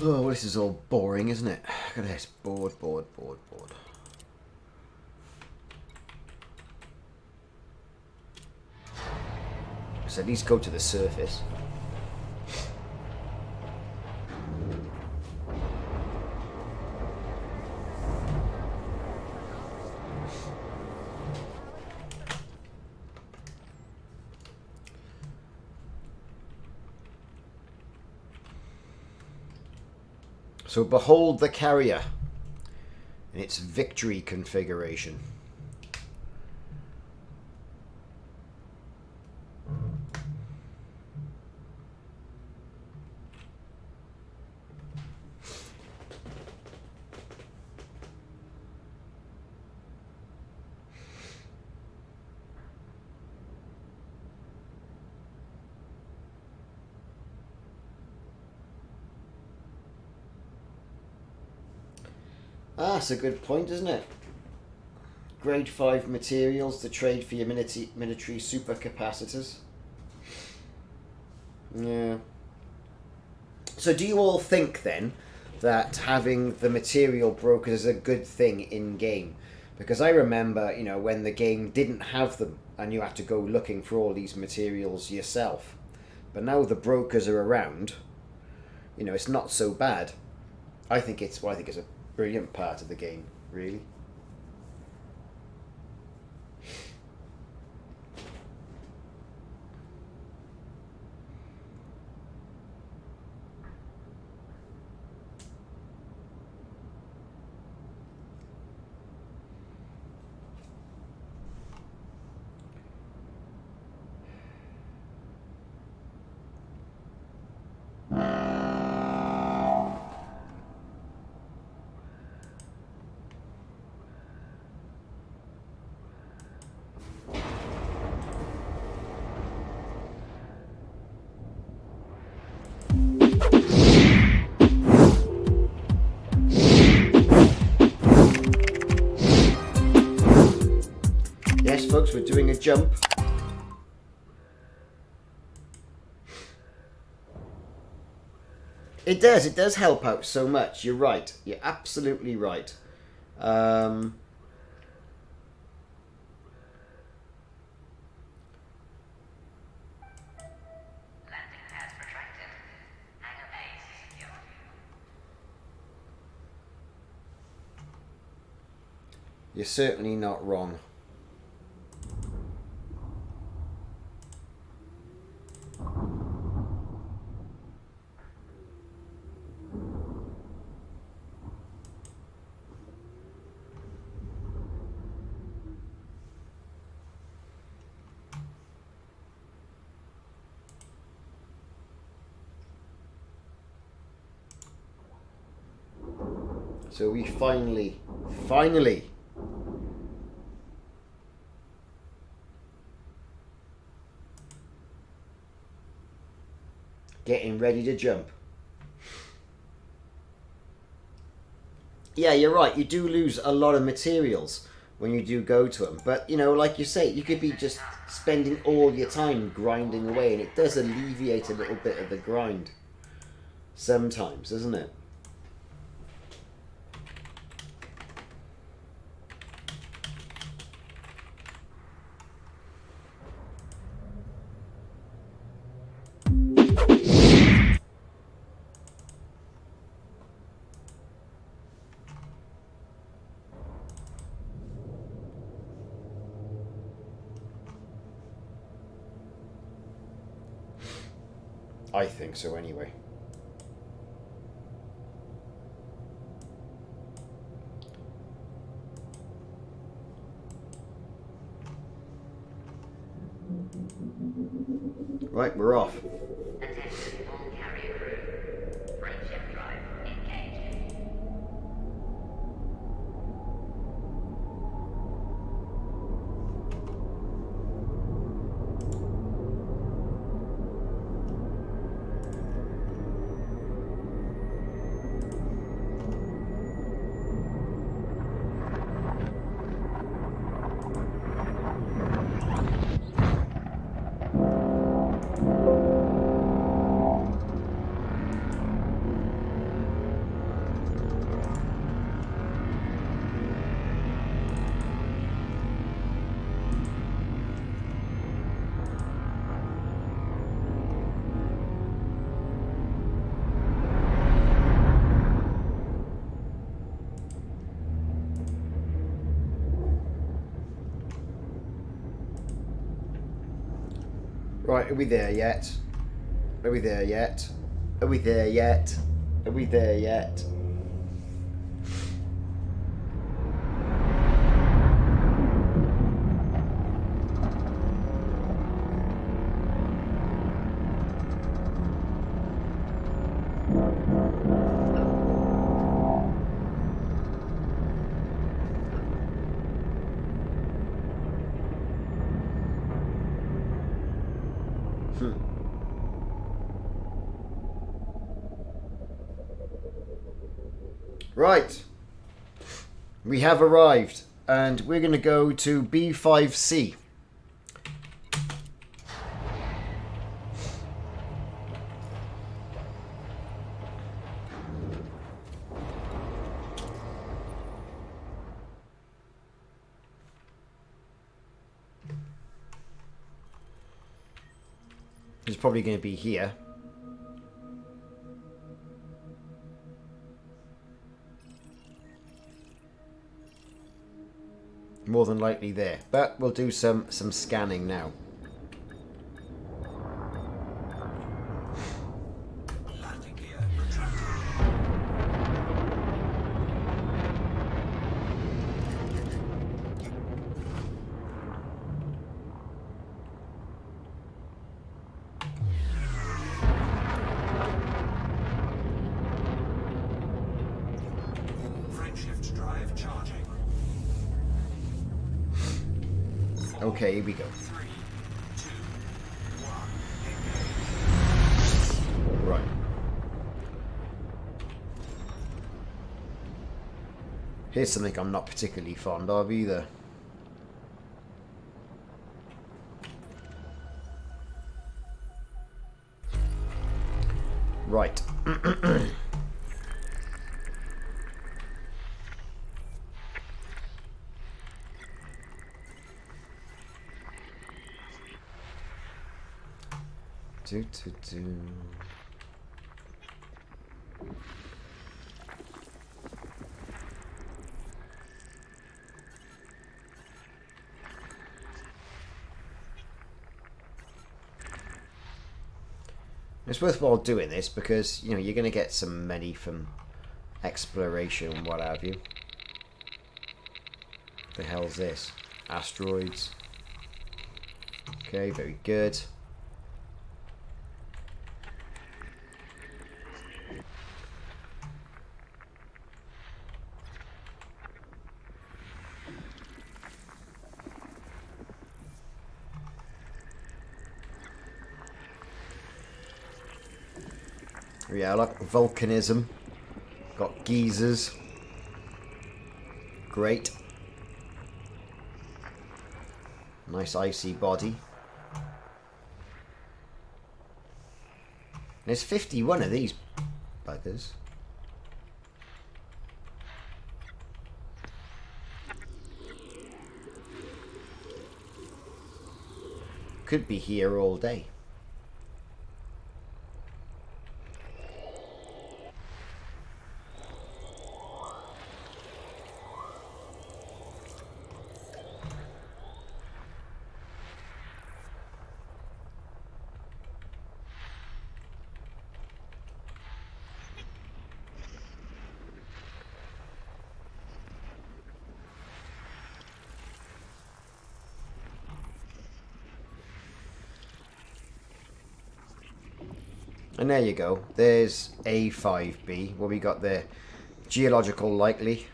Oh, well, this is all boring, isn't it? Look at this. Bored. So at least go to the surface. So behold the carrier in its victory configuration. Ah, that's a good point, isn't it? Grade 5 materials to trade for your military supercapacitors. Yeah. So do you all think then that having the material brokers is a good thing in game? Because I remember, when the game didn't have them and you had to go looking for all these materials yourself. But now the brokers are around, it's not so bad. I think it's a brilliant part of the game, really. folks. We're doing a jump. It does help out so much. You're right. You're absolutely right. You're certainly not wrong. So we finally getting ready to jump. Yeah, you're right. You do lose a lot of materials when you do go to them. But, you know, like you say, you could be just spending all your time grinding away, and it does alleviate a little bit of the grind sometimes, doesn't it? I think so anyway. Right, we're off. Attention all carrier crew. Friendship drive engaged. Right, are we there yet? Are we there yet? Are we there yet? Are we there yet? Right, we have arrived, and we're going to go to B5C. It's probably going to be here. More than likely there, but we'll do some scanning now. Okay, here we go. 3, 2, 1, Right. Here's something I'm not particularly fond of either. Right. do. It's worthwhile doing this because, you know, you're going to get some money from exploration and what have you. The hell's this? Asteroids. Okay, very good. Yeah, I like volcanism. Got geysers. Great. Nice icy body. There's 51 of these buggers. Could be here all day. And there you go. There's A5B, where we got the geological likely.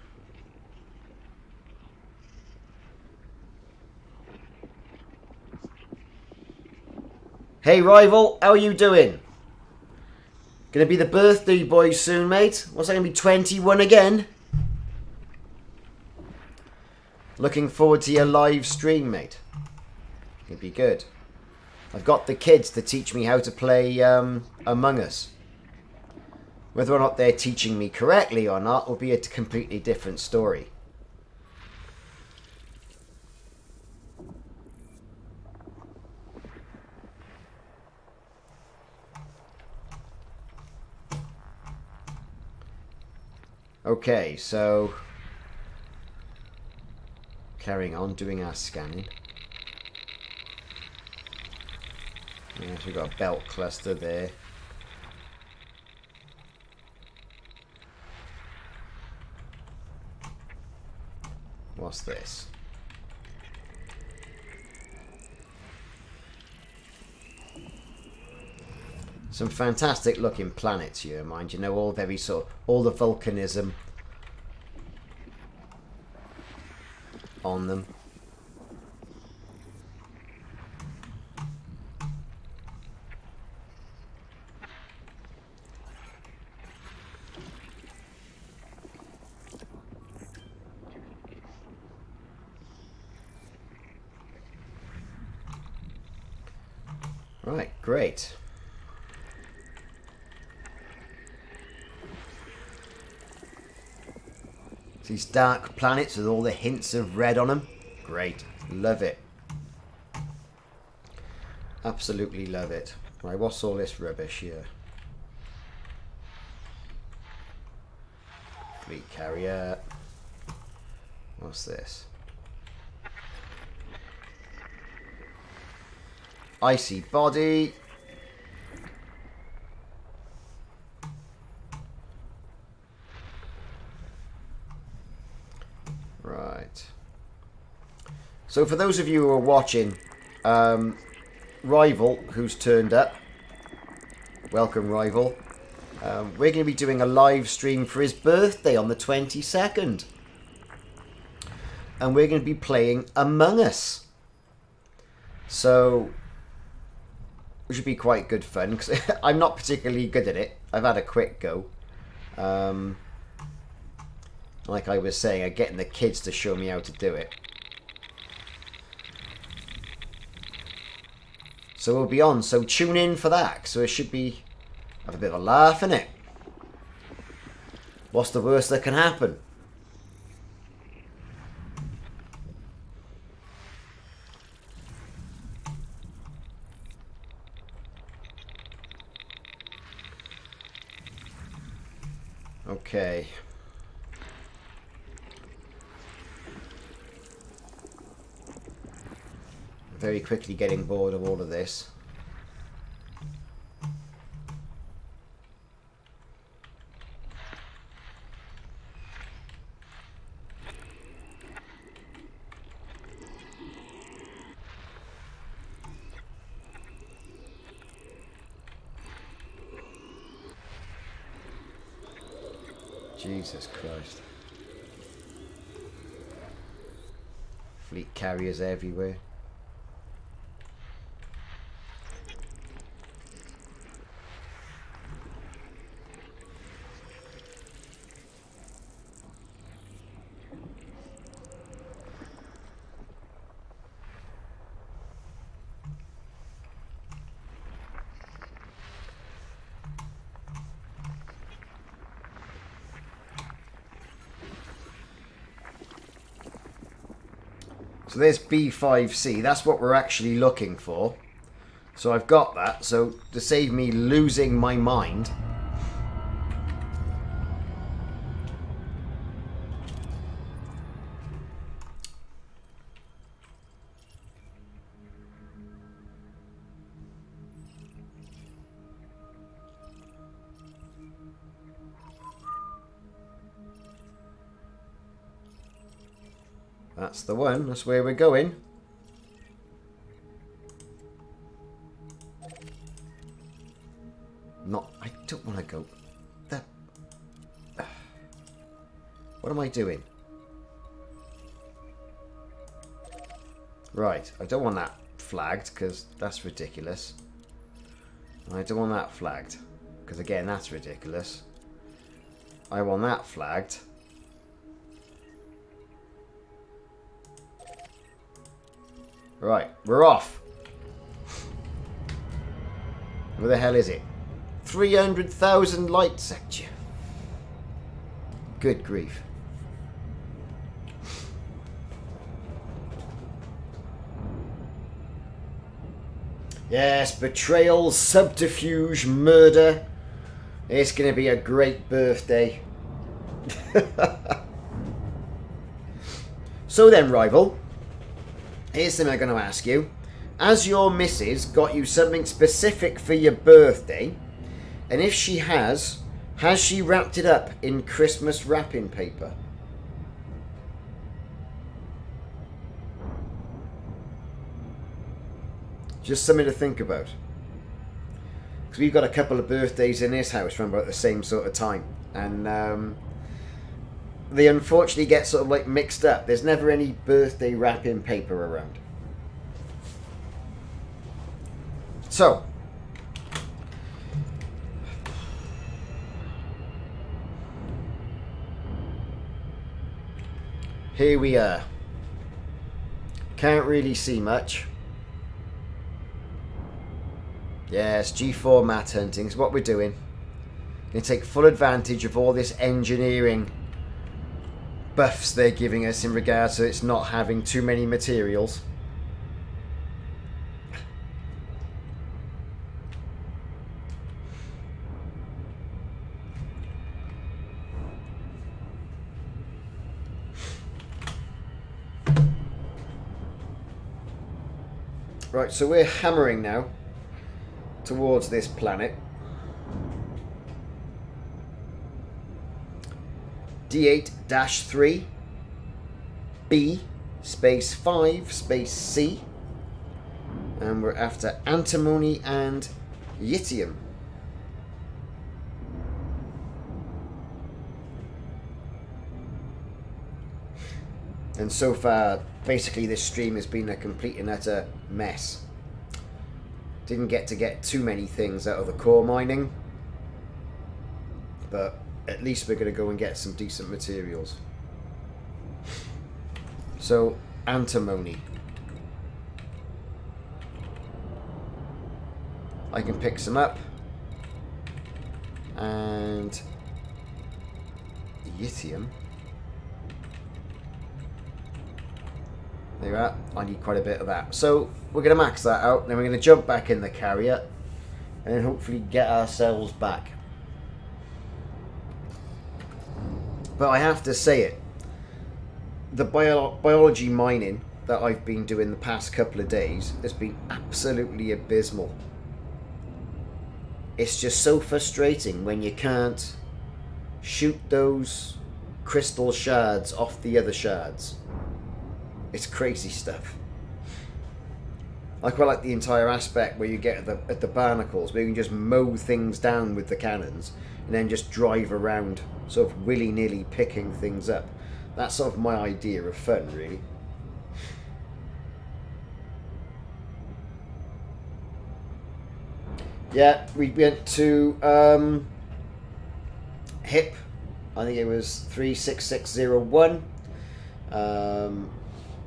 Hey rival, how are you doing? Gonna be the birthday boy soon, mate. What's that gonna be, 21 again? Looking forward to your live stream, mate. It'd be good. I've got the kids to teach me how to play Among Us. Whether or not they're teaching me correctly or not will be a completely different story. Okay, so carrying on doing our scanning. Yes, we've got a belt cluster there. What's this? Some fantastic looking planets here, mind you. Know, all very sort of, all the volcanism on them. Right, great. These dark planets with all the hints of red on them. Great. Love it. Absolutely love it. Right, what's all this rubbish here? Fleet carrier. What's this? Icy body. Right. So for those of you who are watching, Rival, who's turned up, welcome Rival. We're going to be doing a live stream for his birthday on the 22nd. And we're going to be playing Among Us. So, which would be quite good fun, because I'm not particularly good at it. I've had a quick go. Like I was saying, I'm getting the kids to show me how to do it. So we'll be on. So tune in for that. So it should be Have a bit of a laugh, innit? What's the worst that can happen? Okay. Very quickly getting bored of all of this. Jesus Christ. Fleet carriers everywhere. So there's B5C. That's what we're actually looking for. So I've got that. So to save me losing my mind, that's the one. That's where we're going. I don't want to go. What am I doing? Right, I don't want that flagged because that's ridiculous. I don't want that flagged because again that's ridiculous. I want that flagged. Right, we're off. Where the hell is it? 300,000 light sector. Good grief. Yes, betrayal, subterfuge, murder. It's going to be a great birthday. So then, rival, here's something I'm going to ask you. As your missus got you something specific for your birthday, and if she has she wrapped it up in Christmas wrapping paper? Just something to think about. Because we've got a couple of birthdays in this house from about the same sort of time. And they unfortunately get sort of like mixed up. There's never any birthday wrapping paper around. So, here we are. Can't really see much. Yes, G4 mat hunting is what we're doing. Going to take full advantage of all this engineering buffs they're giving us in regards to it's not having too many materials. Right, so we're hammering now towards this planet. D8-3 B space 5 space C, and we're after antimony and yttrium. And so far, basically this stream has been a complete and utter mess. Didn't get too many things out of the core mining, but at least we're going to go and get some decent materials. So, antimony. I can pick some up. And yttrium. There you are. I need quite a bit of that. So we're going to max that out. Then we're going to jump back in the carrier. And then hopefully get ourselves back. But I have to say it. The biology mining that I've been doing the past couple of days has been absolutely abysmal. It's just so frustrating when you can't shoot those crystal shards off the other shards. It's crazy stuff. I quite like the entire aspect where you get at the barnacles, where you can just mow things down with the cannons and then just drive around sort of willy-nilly picking things up. That's sort of my idea of fun, really. Yeah, we went to HIP, I think it was 36601.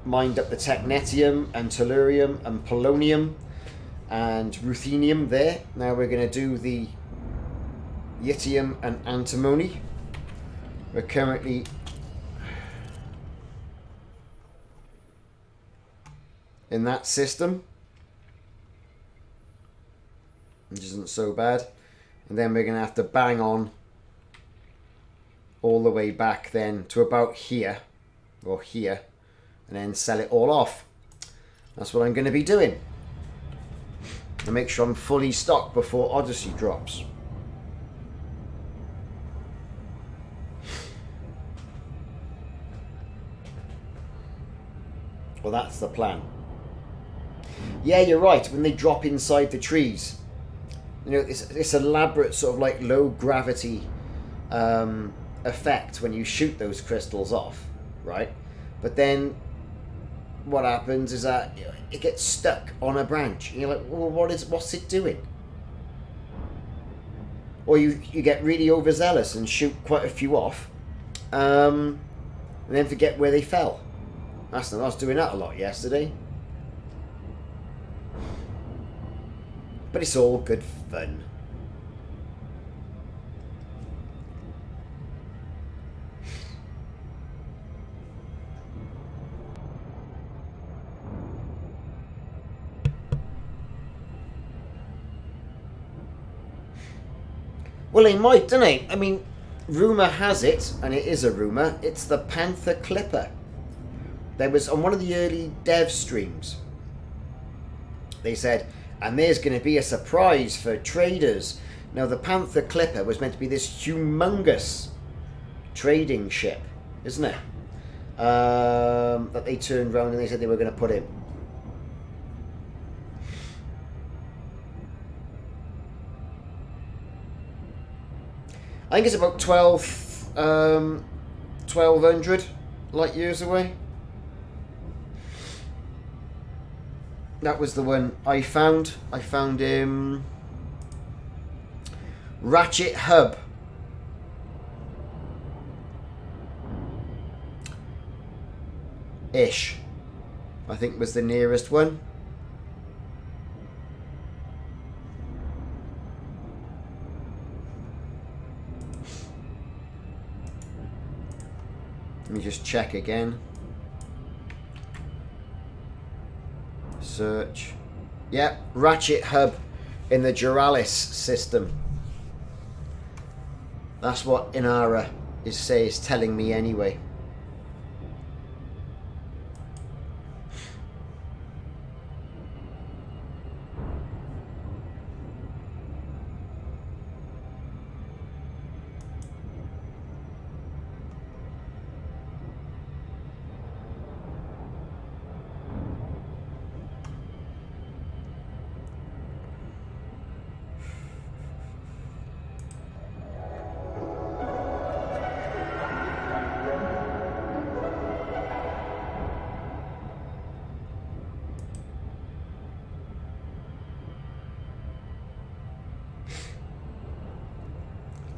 Mined up the technetium and tellurium and polonium and ruthenium there. Now we're going to do the yttrium and antimony. We're currently in that system, which isn't so bad. And then we're going to have to bang on all the way back then to about here or here, and then sell it all off. That's what I'm going to be doing. And make sure I'm fully stocked before Odyssey drops. Well, that's the plan. Yeah, you're right. When they drop inside the trees, you know, it's elaborate sort of like low gravity effect when you shoot those crystals off, right? But then what happens is that it gets stuck on a branch. And you're like, well, what's it doing? Or you get really overzealous and shoot quite a few off, and then forget where they fell. I was doing that a lot yesterday. But it's all good fun. Well, they might, don't they? I mean, rumour has it, and it is a rumour, it's the Panther Clipper. There was, on one of the early dev streams, they said, and there's going to be a surprise for traders. Now, the Panther Clipper was meant to be this humongous trading ship, isn't it? That they turned around and they said they were going to put in. I think it's about 1200 light years away. That was the one I found. I found Ratchet Hub. Ish, I think was the nearest one. Let me just check again. Search. Yep, Ratchet Hub in the Duralis system. That's what Inara is telling me anyway.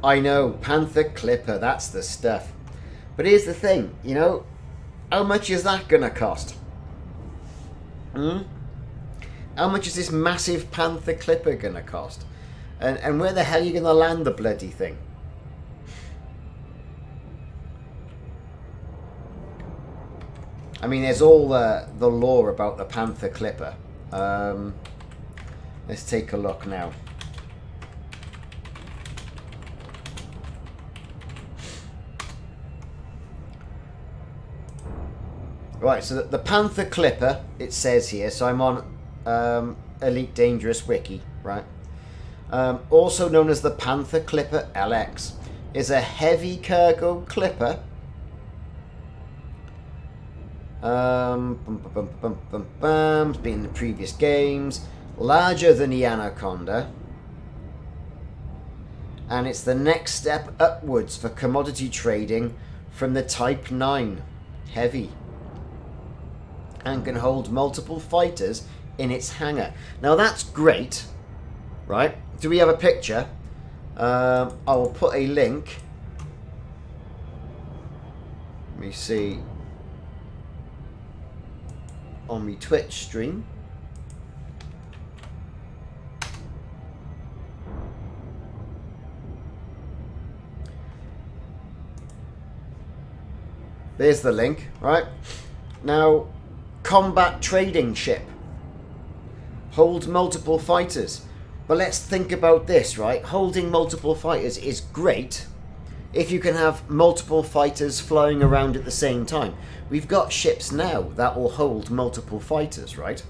I know, Panther Clipper, that's the stuff. But here's the thing, you know, how much is that going to cost? How much is this massive Panther Clipper going to cost? And where the hell are you going to land the bloody thing? I mean, there's all the lore about the Panther Clipper. Let's take a look now. Right, so the Panther Clipper, it says here, so I'm on Elite Dangerous Wiki, right? Also known as the Panther Clipper LX, is a heavy cargo clipper. It's been in the previous games. Larger than the Anaconda. And it's the next step upwards for commodity trading from the Type 9. Heavy. And can hold multiple fighters in its hangar. Now that's great, right? Do we have a picture? I will put a link. Let me see. On my Twitch stream. There's the link, right? Now, combat trading ship. Holds multiple fighters. But let's think about this, right? Holding multiple fighters is great if you can have multiple fighters flying around at the same time. We've got ships now that will hold multiple fighters, right?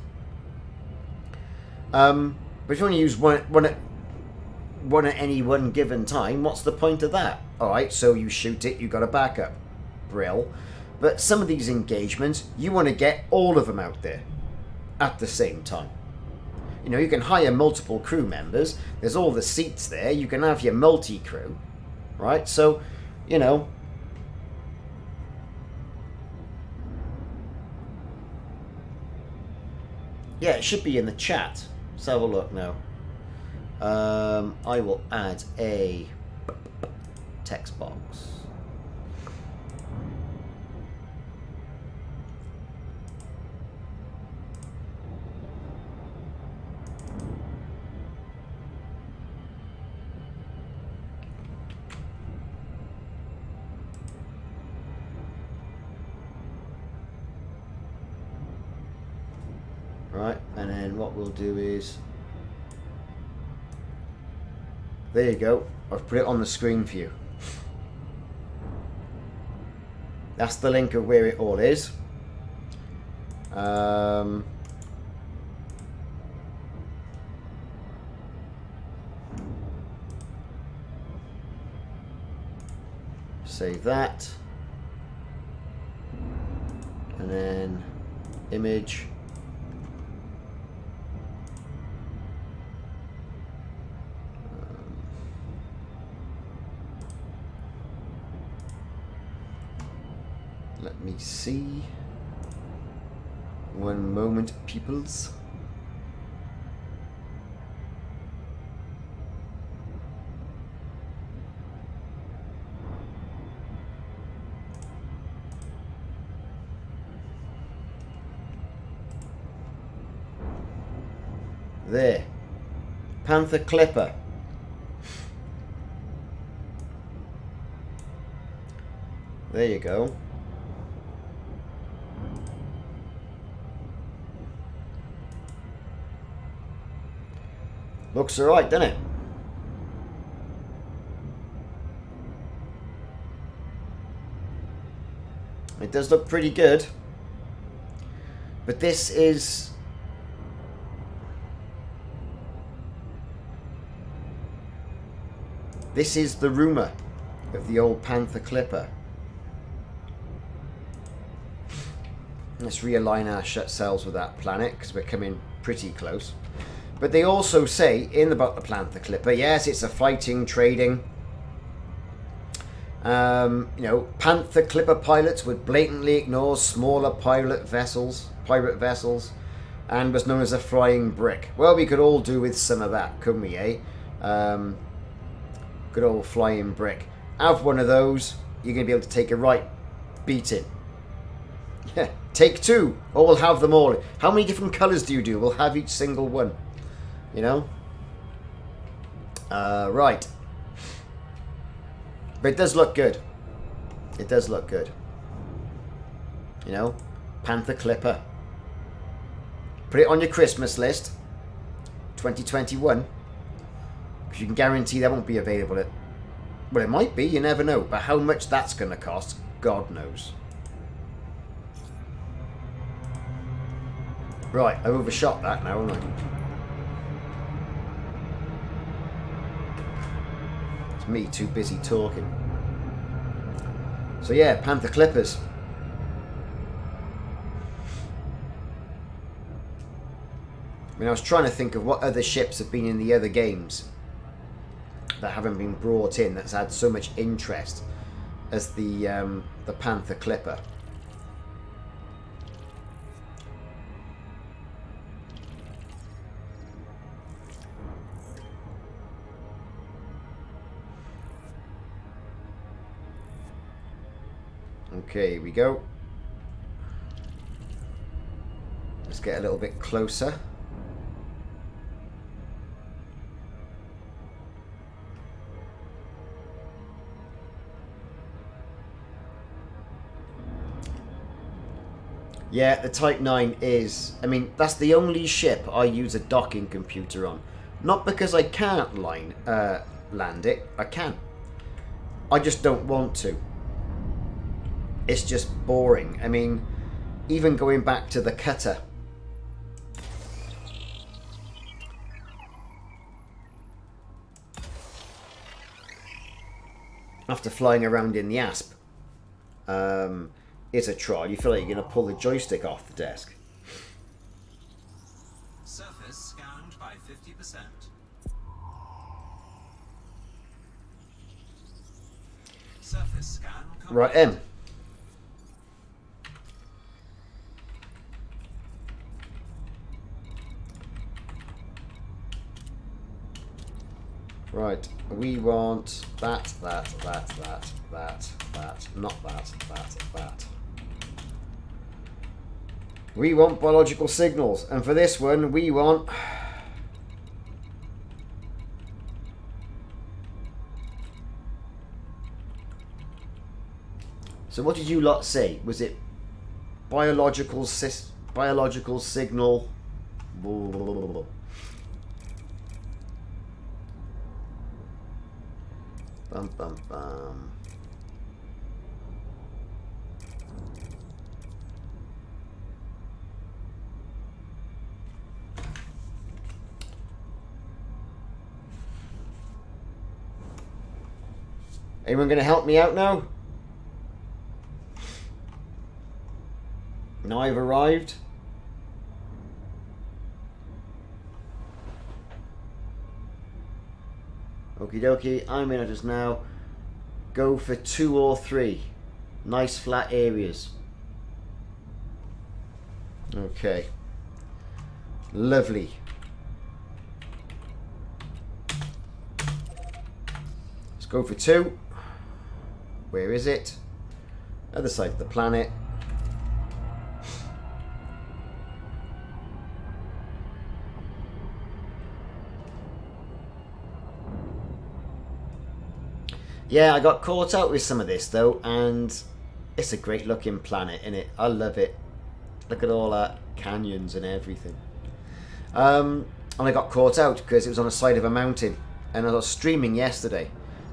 But if you want to use one at any one given time, what's the point of that? Alright, so you shoot it, you got a backup. Brill. But some of these engagements, you want to get all of them out there at the same time. You know, you can hire multiple crew members. There's all the seats there. You can have your multi-crew. Right? So, you know. Yeah, it should be in the chat. Let's have a look now. I will add a text box. Right, and then what we'll do is, there you go, I've put it on the screen for you. That's the link of where it all is. Save that, and then image. Let me see. One moment, peoples. There. Panther Clipper. There you go. Looks alright, doesn't it? It does look pretty good. But this is... this is the rumour of the old Panther Clipper. Let's realign our shut cells with that planet because we're coming pretty close. But they also say in about the Panther Clipper, yes, it's a fighting, trading. You know, Panther Clipper pilots would blatantly ignore smaller pirate vessels, and was known as a flying brick. Well, we could all do with some of that, couldn't we, eh? Good old flying brick. Have one of those, you're going to be able to take a right beating. Yeah, take two, or we'll have them all. How many different colours do you do? We'll have each single one. You know? Right. But it does look good. It does look good. You know, Panther Clipper. Put it on your Christmas list. 2021. Because you can guarantee that won't be available at... Well, it might be, you never know. But how much that's going to cost, God knows. Right, I've overshot that now, haven't I? It's me too busy talking. So yeah, Panther Clippers. I mean, I was trying to think of what other ships have been in the other games that haven't been brought in that's had so much interest as the Panther Clipper. Okay, here we go. Let's get a little bit closer. Yeah, the Type 9 is... I mean, that's the only ship I use a docking computer on. Not because I can't land it. I can. I just don't want to. It's just boring. I mean, even going back to the cutter. After flying around in the Asp. It's a trial. You feel like you're going to pull the joystick off the desk. Surface scanned by 50%. Surface scan complete. Right, M. Right, we want that, not that. We want biological signals, and for this one, we want... So what did you lot say? Was it biological signal? Bum, bum, bum. Anyone going to help me out now? Now I've arrived. Okie dokie, I'm in it just now. Go for 2 or 3. Nice flat areas. Okay. Lovely. Let's go for 2. Where is it? Other side of the planet. Yeah, I got caught out with some of this though, and it's a great looking planet, innit? I love it. Look at all that canyons and everything. And I got caught out because it was on the side of a mountain, and I was streaming yesterday,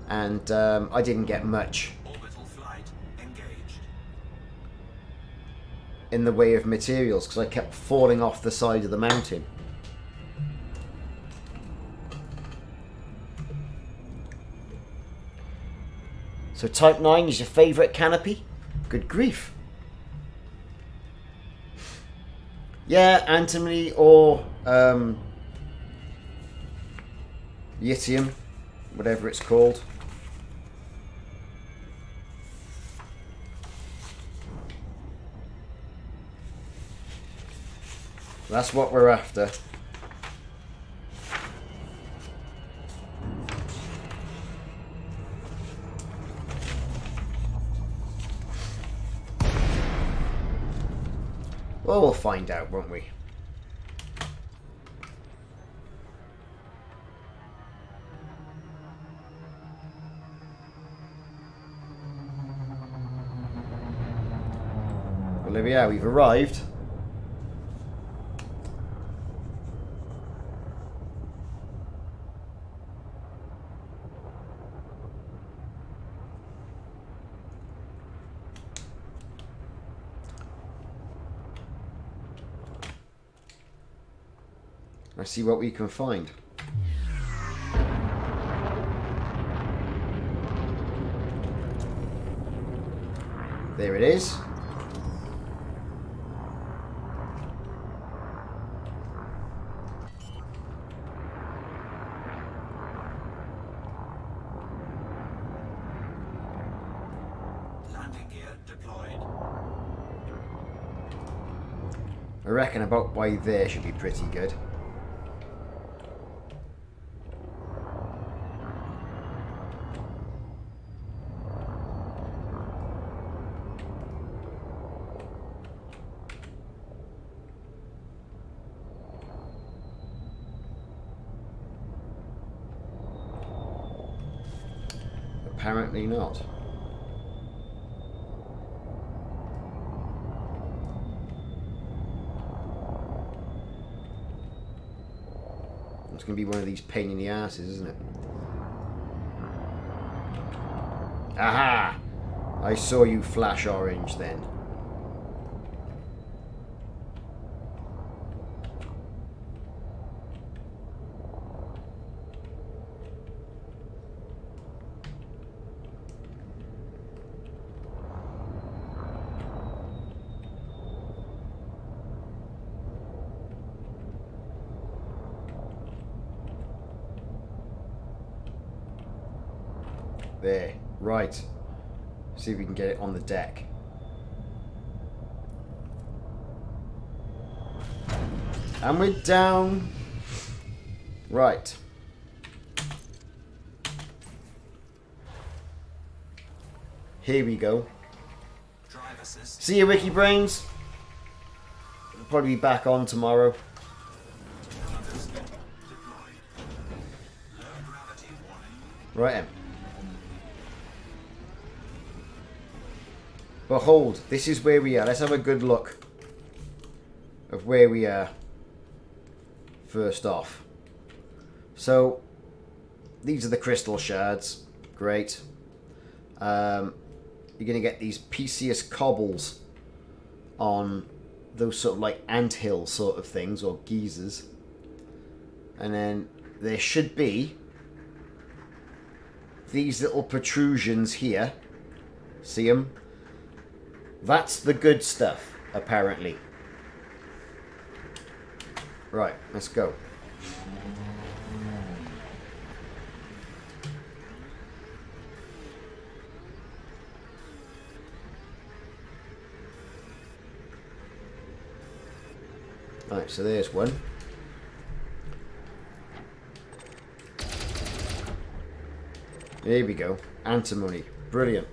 and I didn't get much Orbital flight engaged. in the way of materials because I kept falling off the side of the mountain. So Type 9 is your favourite canopy? Good grief. Yeah, antimony or yttrium, whatever it's called. That's what we're after. Well, we'll find out, won't we? Well, there we are. We've arrived. Let's see what we can find. There it is. Landing gear deployed. I reckon about by there should be pretty good. Apparently not. It's going to be one of these pain in the asses, isn't it? Aha! I saw you flash orange then. There. Right. See if we can get it on the deck. And we're down. Right. Here we go. Drive assist. See you, Wiki Brains. We'll probably be back on tomorrow. Deployed. Low gravity warning. Right then. Behold, this is where we are. Let's have a good look of where we are first off. So, these are the crystal shards. Great. You're going to get these Perseus cobbles on those sort of like anthill sort of things, or geysers. And then there should be these little protrusions here. See them? That's the good stuff, apparently. Right, let's go. Right, so there's one. There we go. Antimony. Brilliant.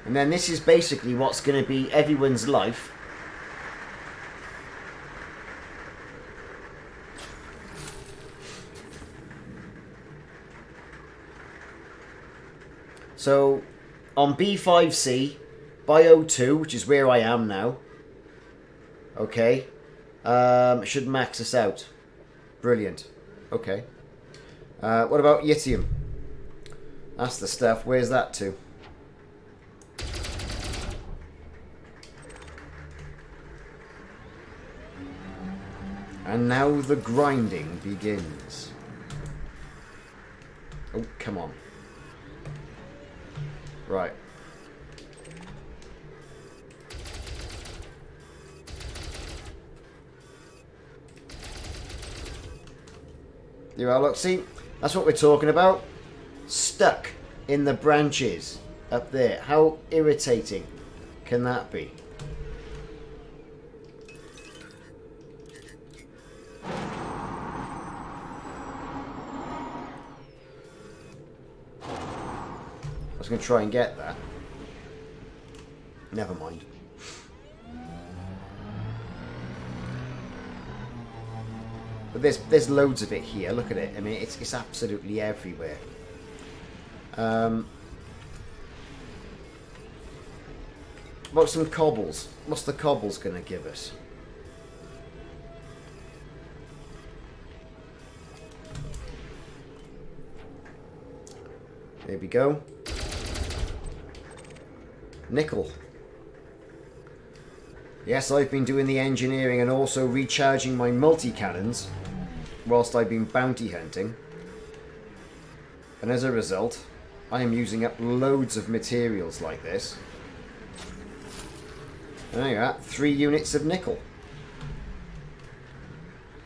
And then this is basically what's going to be everyone's life. So, on B5C, Bio 2, which is where I am now. Okay. It should max us out. Brilliant. Okay. What about Yttium? That's the stuff. Where's that to? And now the grinding begins. Oh, come on. Right. There you are, look, see? That's what we're talking about. Stuck in the branches up there. How irritating can that be? I was going to try and get that. Never mind. But there's loads of it here. Look at it. I mean, it's absolutely everywhere. About some cobbles. What's the cobbles going to give us? There we go. Nickel. Yes, I've been doing the engineering and also recharging my multi-cannons whilst I've been bounty hunting. And as a result, I am using up loads of materials like this. And there you are, 3 units of nickel.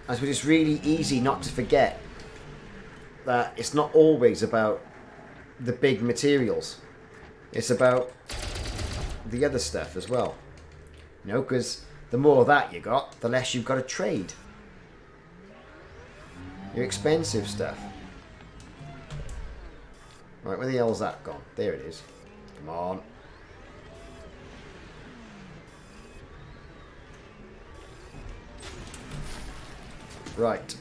I suppose it's really easy not to forget that it's not always about the big materials. It's about the other stuff as well. You know, because the more of that you got, the less you've got to trade. Your expensive stuff. Right, where the hell's that gone? There it is. Come on. Right.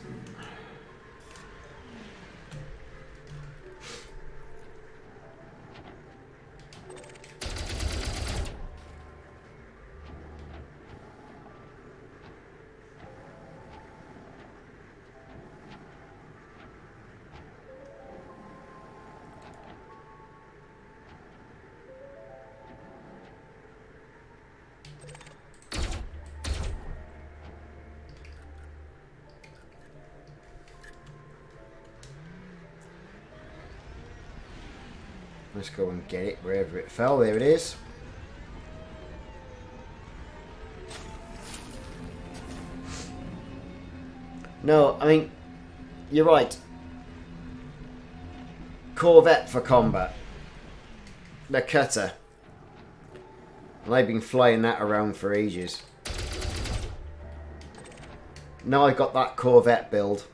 Let's go and get it wherever it fell. There it is. No, I mean, you're right. Corvette for combat. The cutter. And I've been flying that around for ages. Now I got that Corvette build.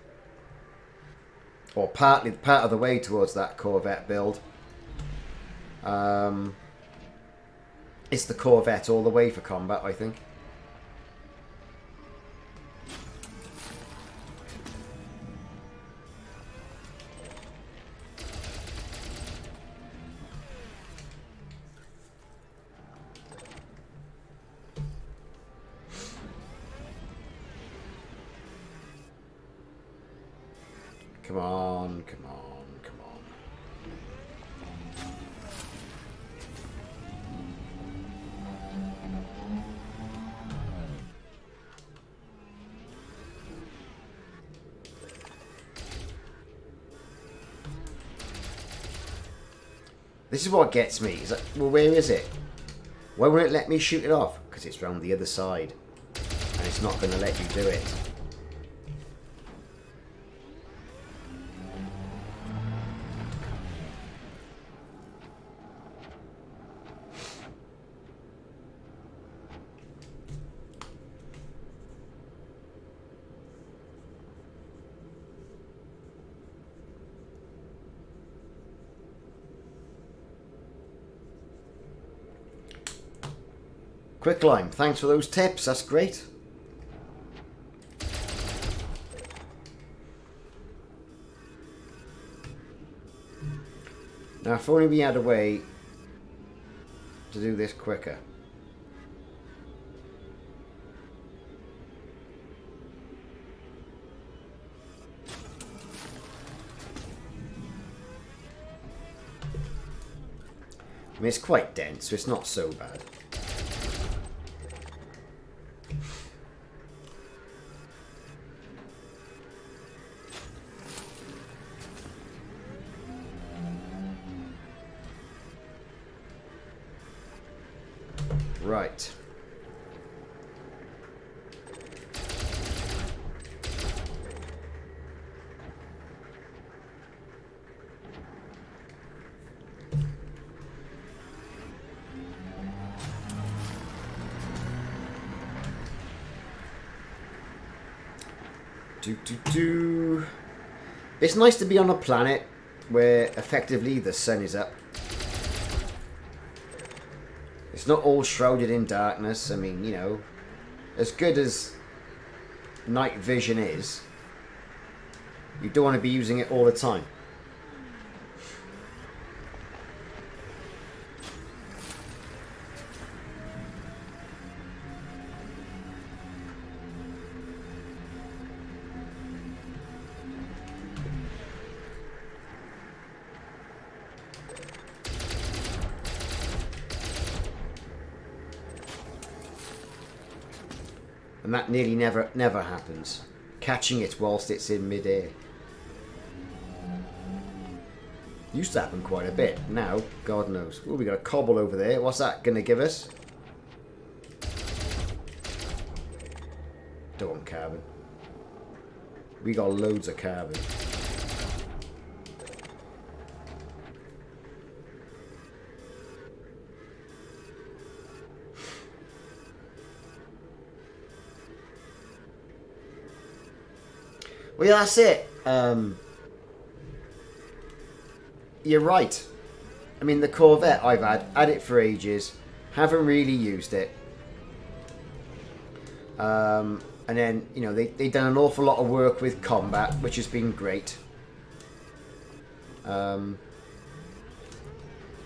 Or part of the way towards that Corvette build. It's the Corvette all the way for combat, I think. Come on, come on, come on. This is what gets me. Is like, well, where is it? Why won't it let me shoot it off? Because it's round the other side. And it's not going to let you do it. Quicklime, thanks for those tips, that's great. Now if only we had a way to do this quicker. I mean, it's quite dense, so it's not so bad. Right. It's nice to be on a planet where effectively the sun is up. It's not all shrouded in darkness. I mean, you know, as good as night vision is, You don't want to be using it all the time. And that nearly never happens. Catching it whilst it's in midair. Used to happen quite a bit. Now, God knows. Oh, we got a cobble over there. What's that going to give us? Don't want carbon. We got loads of carbon. Well, yeah, that's it. You're right. I mean, the Corvette I've had it for ages. Haven't really used it. And then, you know, they've done an awful lot of work with combat, which has been great. And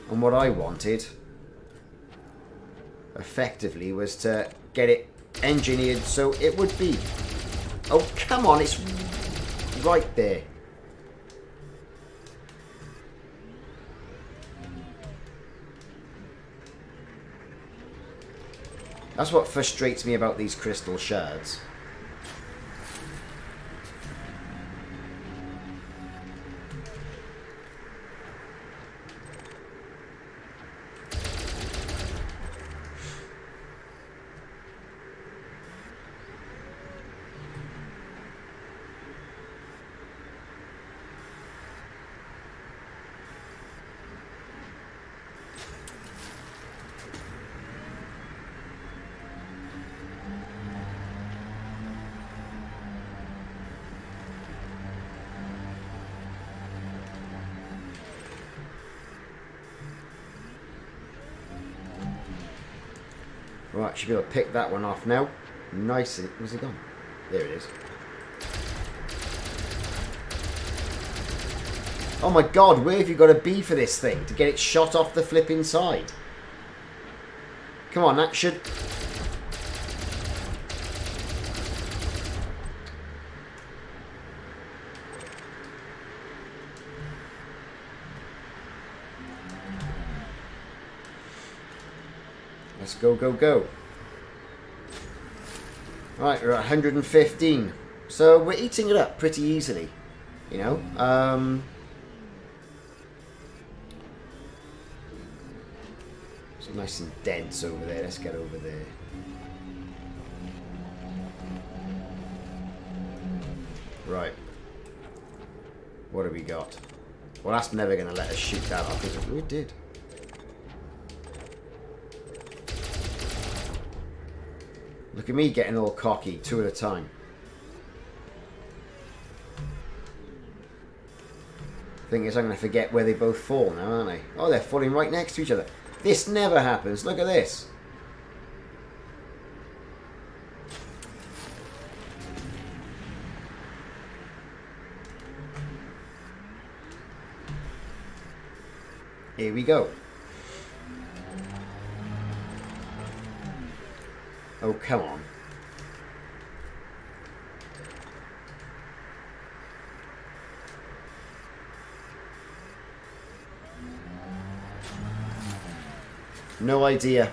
what I wanted, effectively, was to get it engineered so it would be... Oh, come on, it's right there. That's what frustrates me about these crystal shards. Right, should be able to pick that one off now. Nice. Where's it gone? There it is. Oh my god, where have you got to be for this thing to get it shot off the flipping side? Come on, that should... Let's go, go, go. Right, we're at 115. So we're eating it up pretty easily. You know? It's nice and dense over there. Let's get over there. Right. What have we got? Well, that's never going to let us shoot that off, is it? Oh, it did. Look at me getting all cocky, 2 at a time. Thing is, I'm going to forget where they both fall now, aren't I? Oh, they're falling right next to each other. This never happens. Look at this. Here we go. Oh, come on. No idea.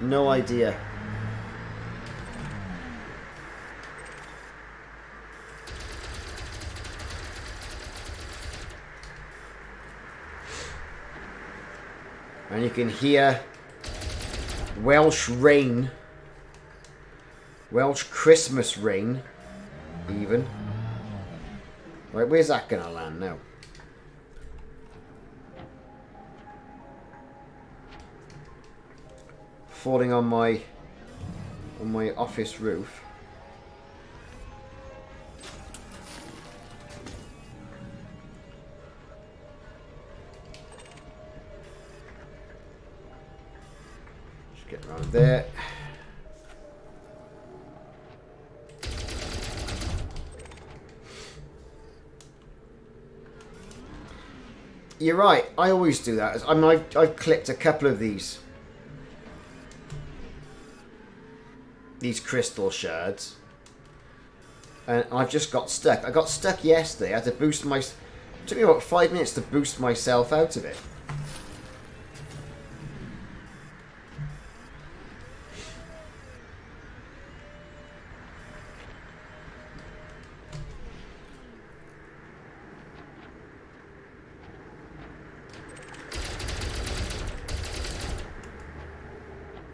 No idea. And you can hear Welsh rain. Welsh Christmas rain, even. Right, where's that gonna land now? Falling on my office roof. Just get around there. You're right. I always do that. I mean, I've clipped a couple of these crystal shards, and I've just got stuck. I got stuck yesterday. I had to boost my. It took me about 5 minutes to boost myself out of it.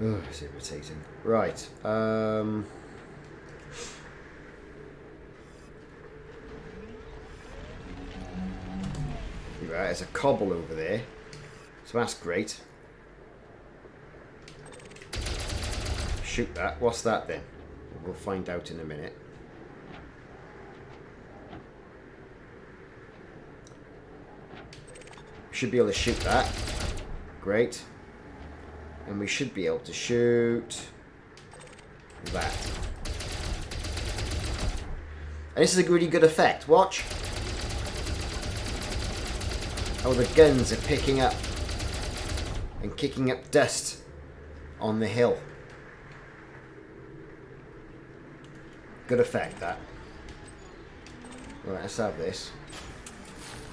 Oh, it's irritating. Right. Right, there's a cobble over there. So that's great. Shoot that. What's that then? We'll find out in a minute. Should be able to shoot that. Great. And we should be able to shoot that. And this is a really good effect. Watch. Oh, the guns are picking up and kicking up dust on the hill. Good effect, that. Right, let's have this.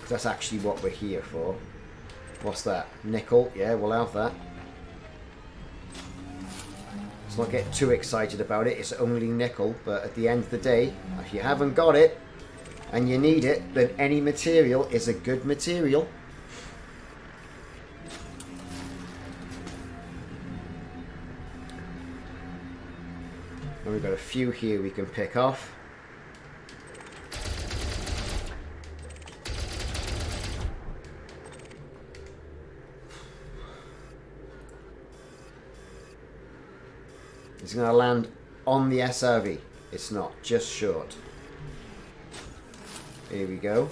'Cause that's actually what we're here for. What's that? Nickel. Yeah, we'll have that. Let's not get too excited about it. It's only nickel, but at the end of the day, if you haven't got it and you need it, then any material is a good material. And we've got a few here we can pick off. It's going to land on the SRV. It's not, just short. Here we go.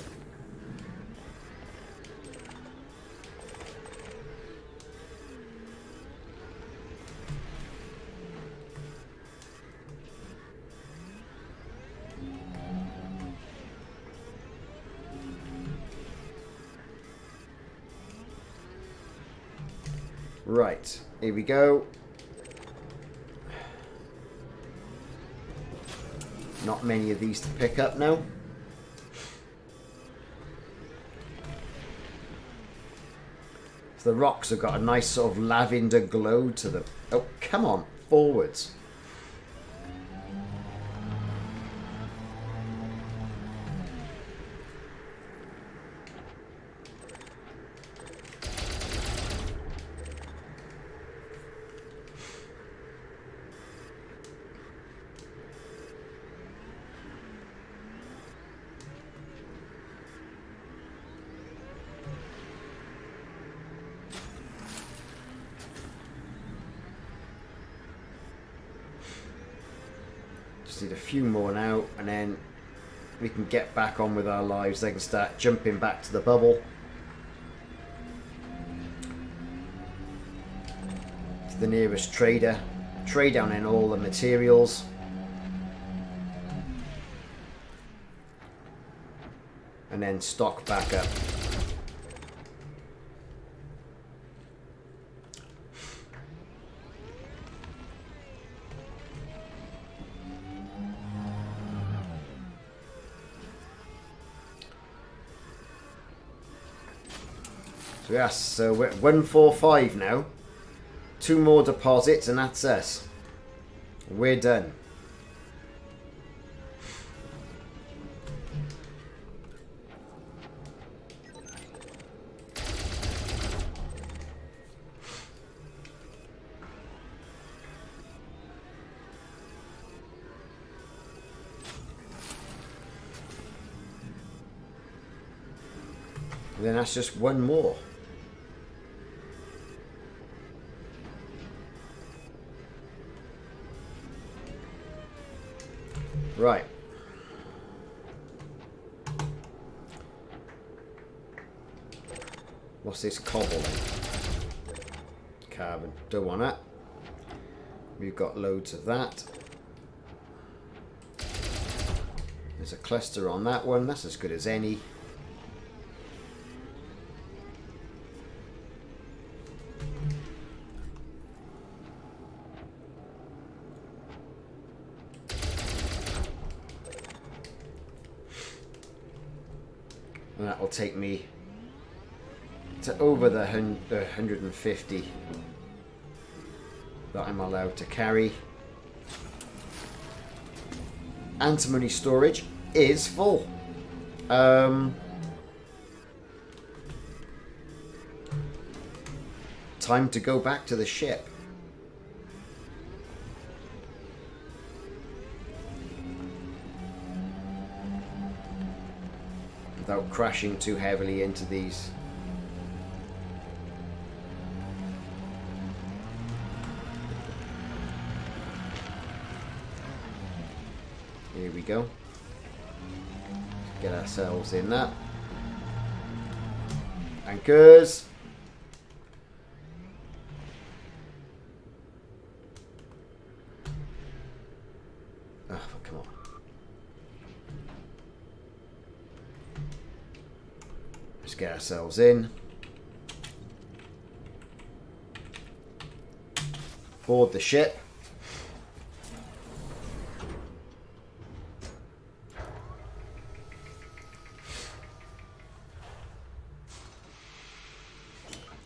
Right, here we go. Not many of these to pick up now. So the rocks have got a nice sort of lavender glow to them. Oh, come on, forwards. Need a few more now, and then we can get back on with our lives. They can start jumping back to the bubble. To the nearest trader. Trade down in all the materials. And then stock back up. Yes, so we're at 145 now. 2 more deposits and that's us. We're done. And then that's just 1 more. Right. What's this cobble then? Carbon. Don't want that. We've got loads of that. There's a cluster on that one. That's as good as any. that will take me to over the 150 that I'm allowed to carry. Antimony storage is full. Time to go back to the ship. Without crashing too heavily into these. Here we go. Get ourselves in that. Anchors. Oh, come on. Let's get ourselves in. Board the ship.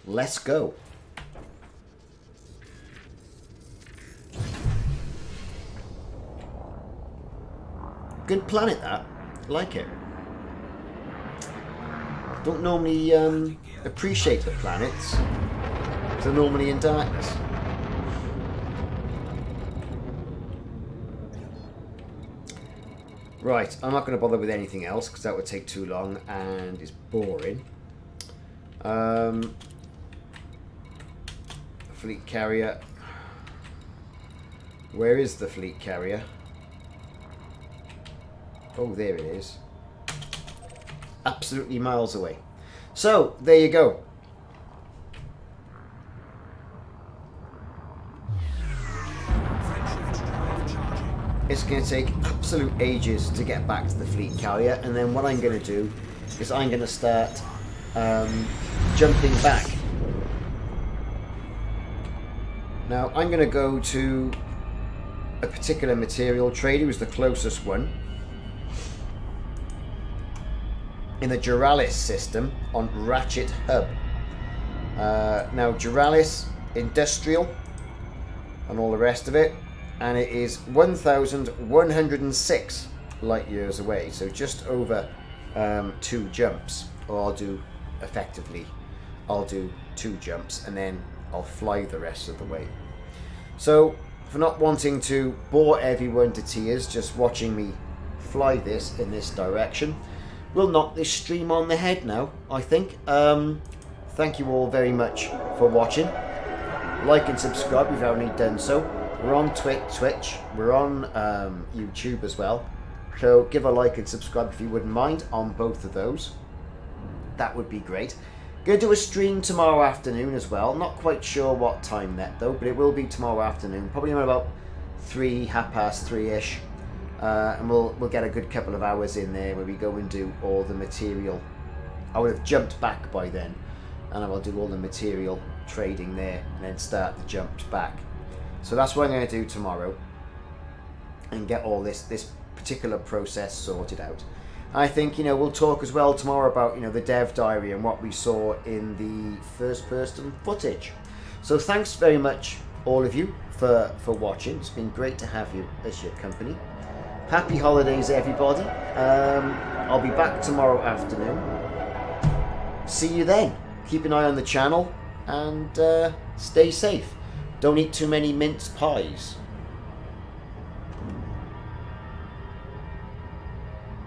Let's go. Good planet, that. Like it. Don't normally appreciate the planets. They're normally in darkness. Right, I'm not going to bother with anything else because that would take too long and is boring. Fleet carrier. Where is the fleet carrier? Oh, there it is. Absolutely miles away. So, there you go. It's going to take absolute ages to get back to the fleet carrier, and then what I'm going to do is I'm going to start jumping back. Now I'm going to go to a particular material trade. It was the closest one in the Duralis system on Ratchet Hub. Now Duralis, industrial and all the rest of it, and it is 1,106 light years away, so just over 2 jumps. Or I'll do 2 jumps and then I'll fly the rest of the way. So for not wanting to bore everyone to tears just watching me fly this in this direction, we'll knock this stream on the head now, I think. Thank you all very much for watching. Like and subscribe if you haven't already done so. We're on Twitch, we're on YouTube as well. So give a like and subscribe if you wouldn't mind on both of those. That would be great. Going to do a stream tomorrow afternoon as well. Not quite sure what time yet though, but it will be tomorrow afternoon. Probably around about 3:30ish. And we'll get a good couple of hours in there where we go and do all the material. I would have jumped back by then, and I will do all the material trading there and then start the jumps back. So that's what I'm going to do tomorrow and get all this particular process sorted out. I think, we'll talk as well tomorrow about, the dev diary and what we saw in the first person footage. So thanks very much, all of you, for watching. It's been great to have you as your company. Happy holidays, everybody. I'll be back tomorrow afternoon. See you then. Keep an eye on the channel and stay safe. Don't eat too many mince pies.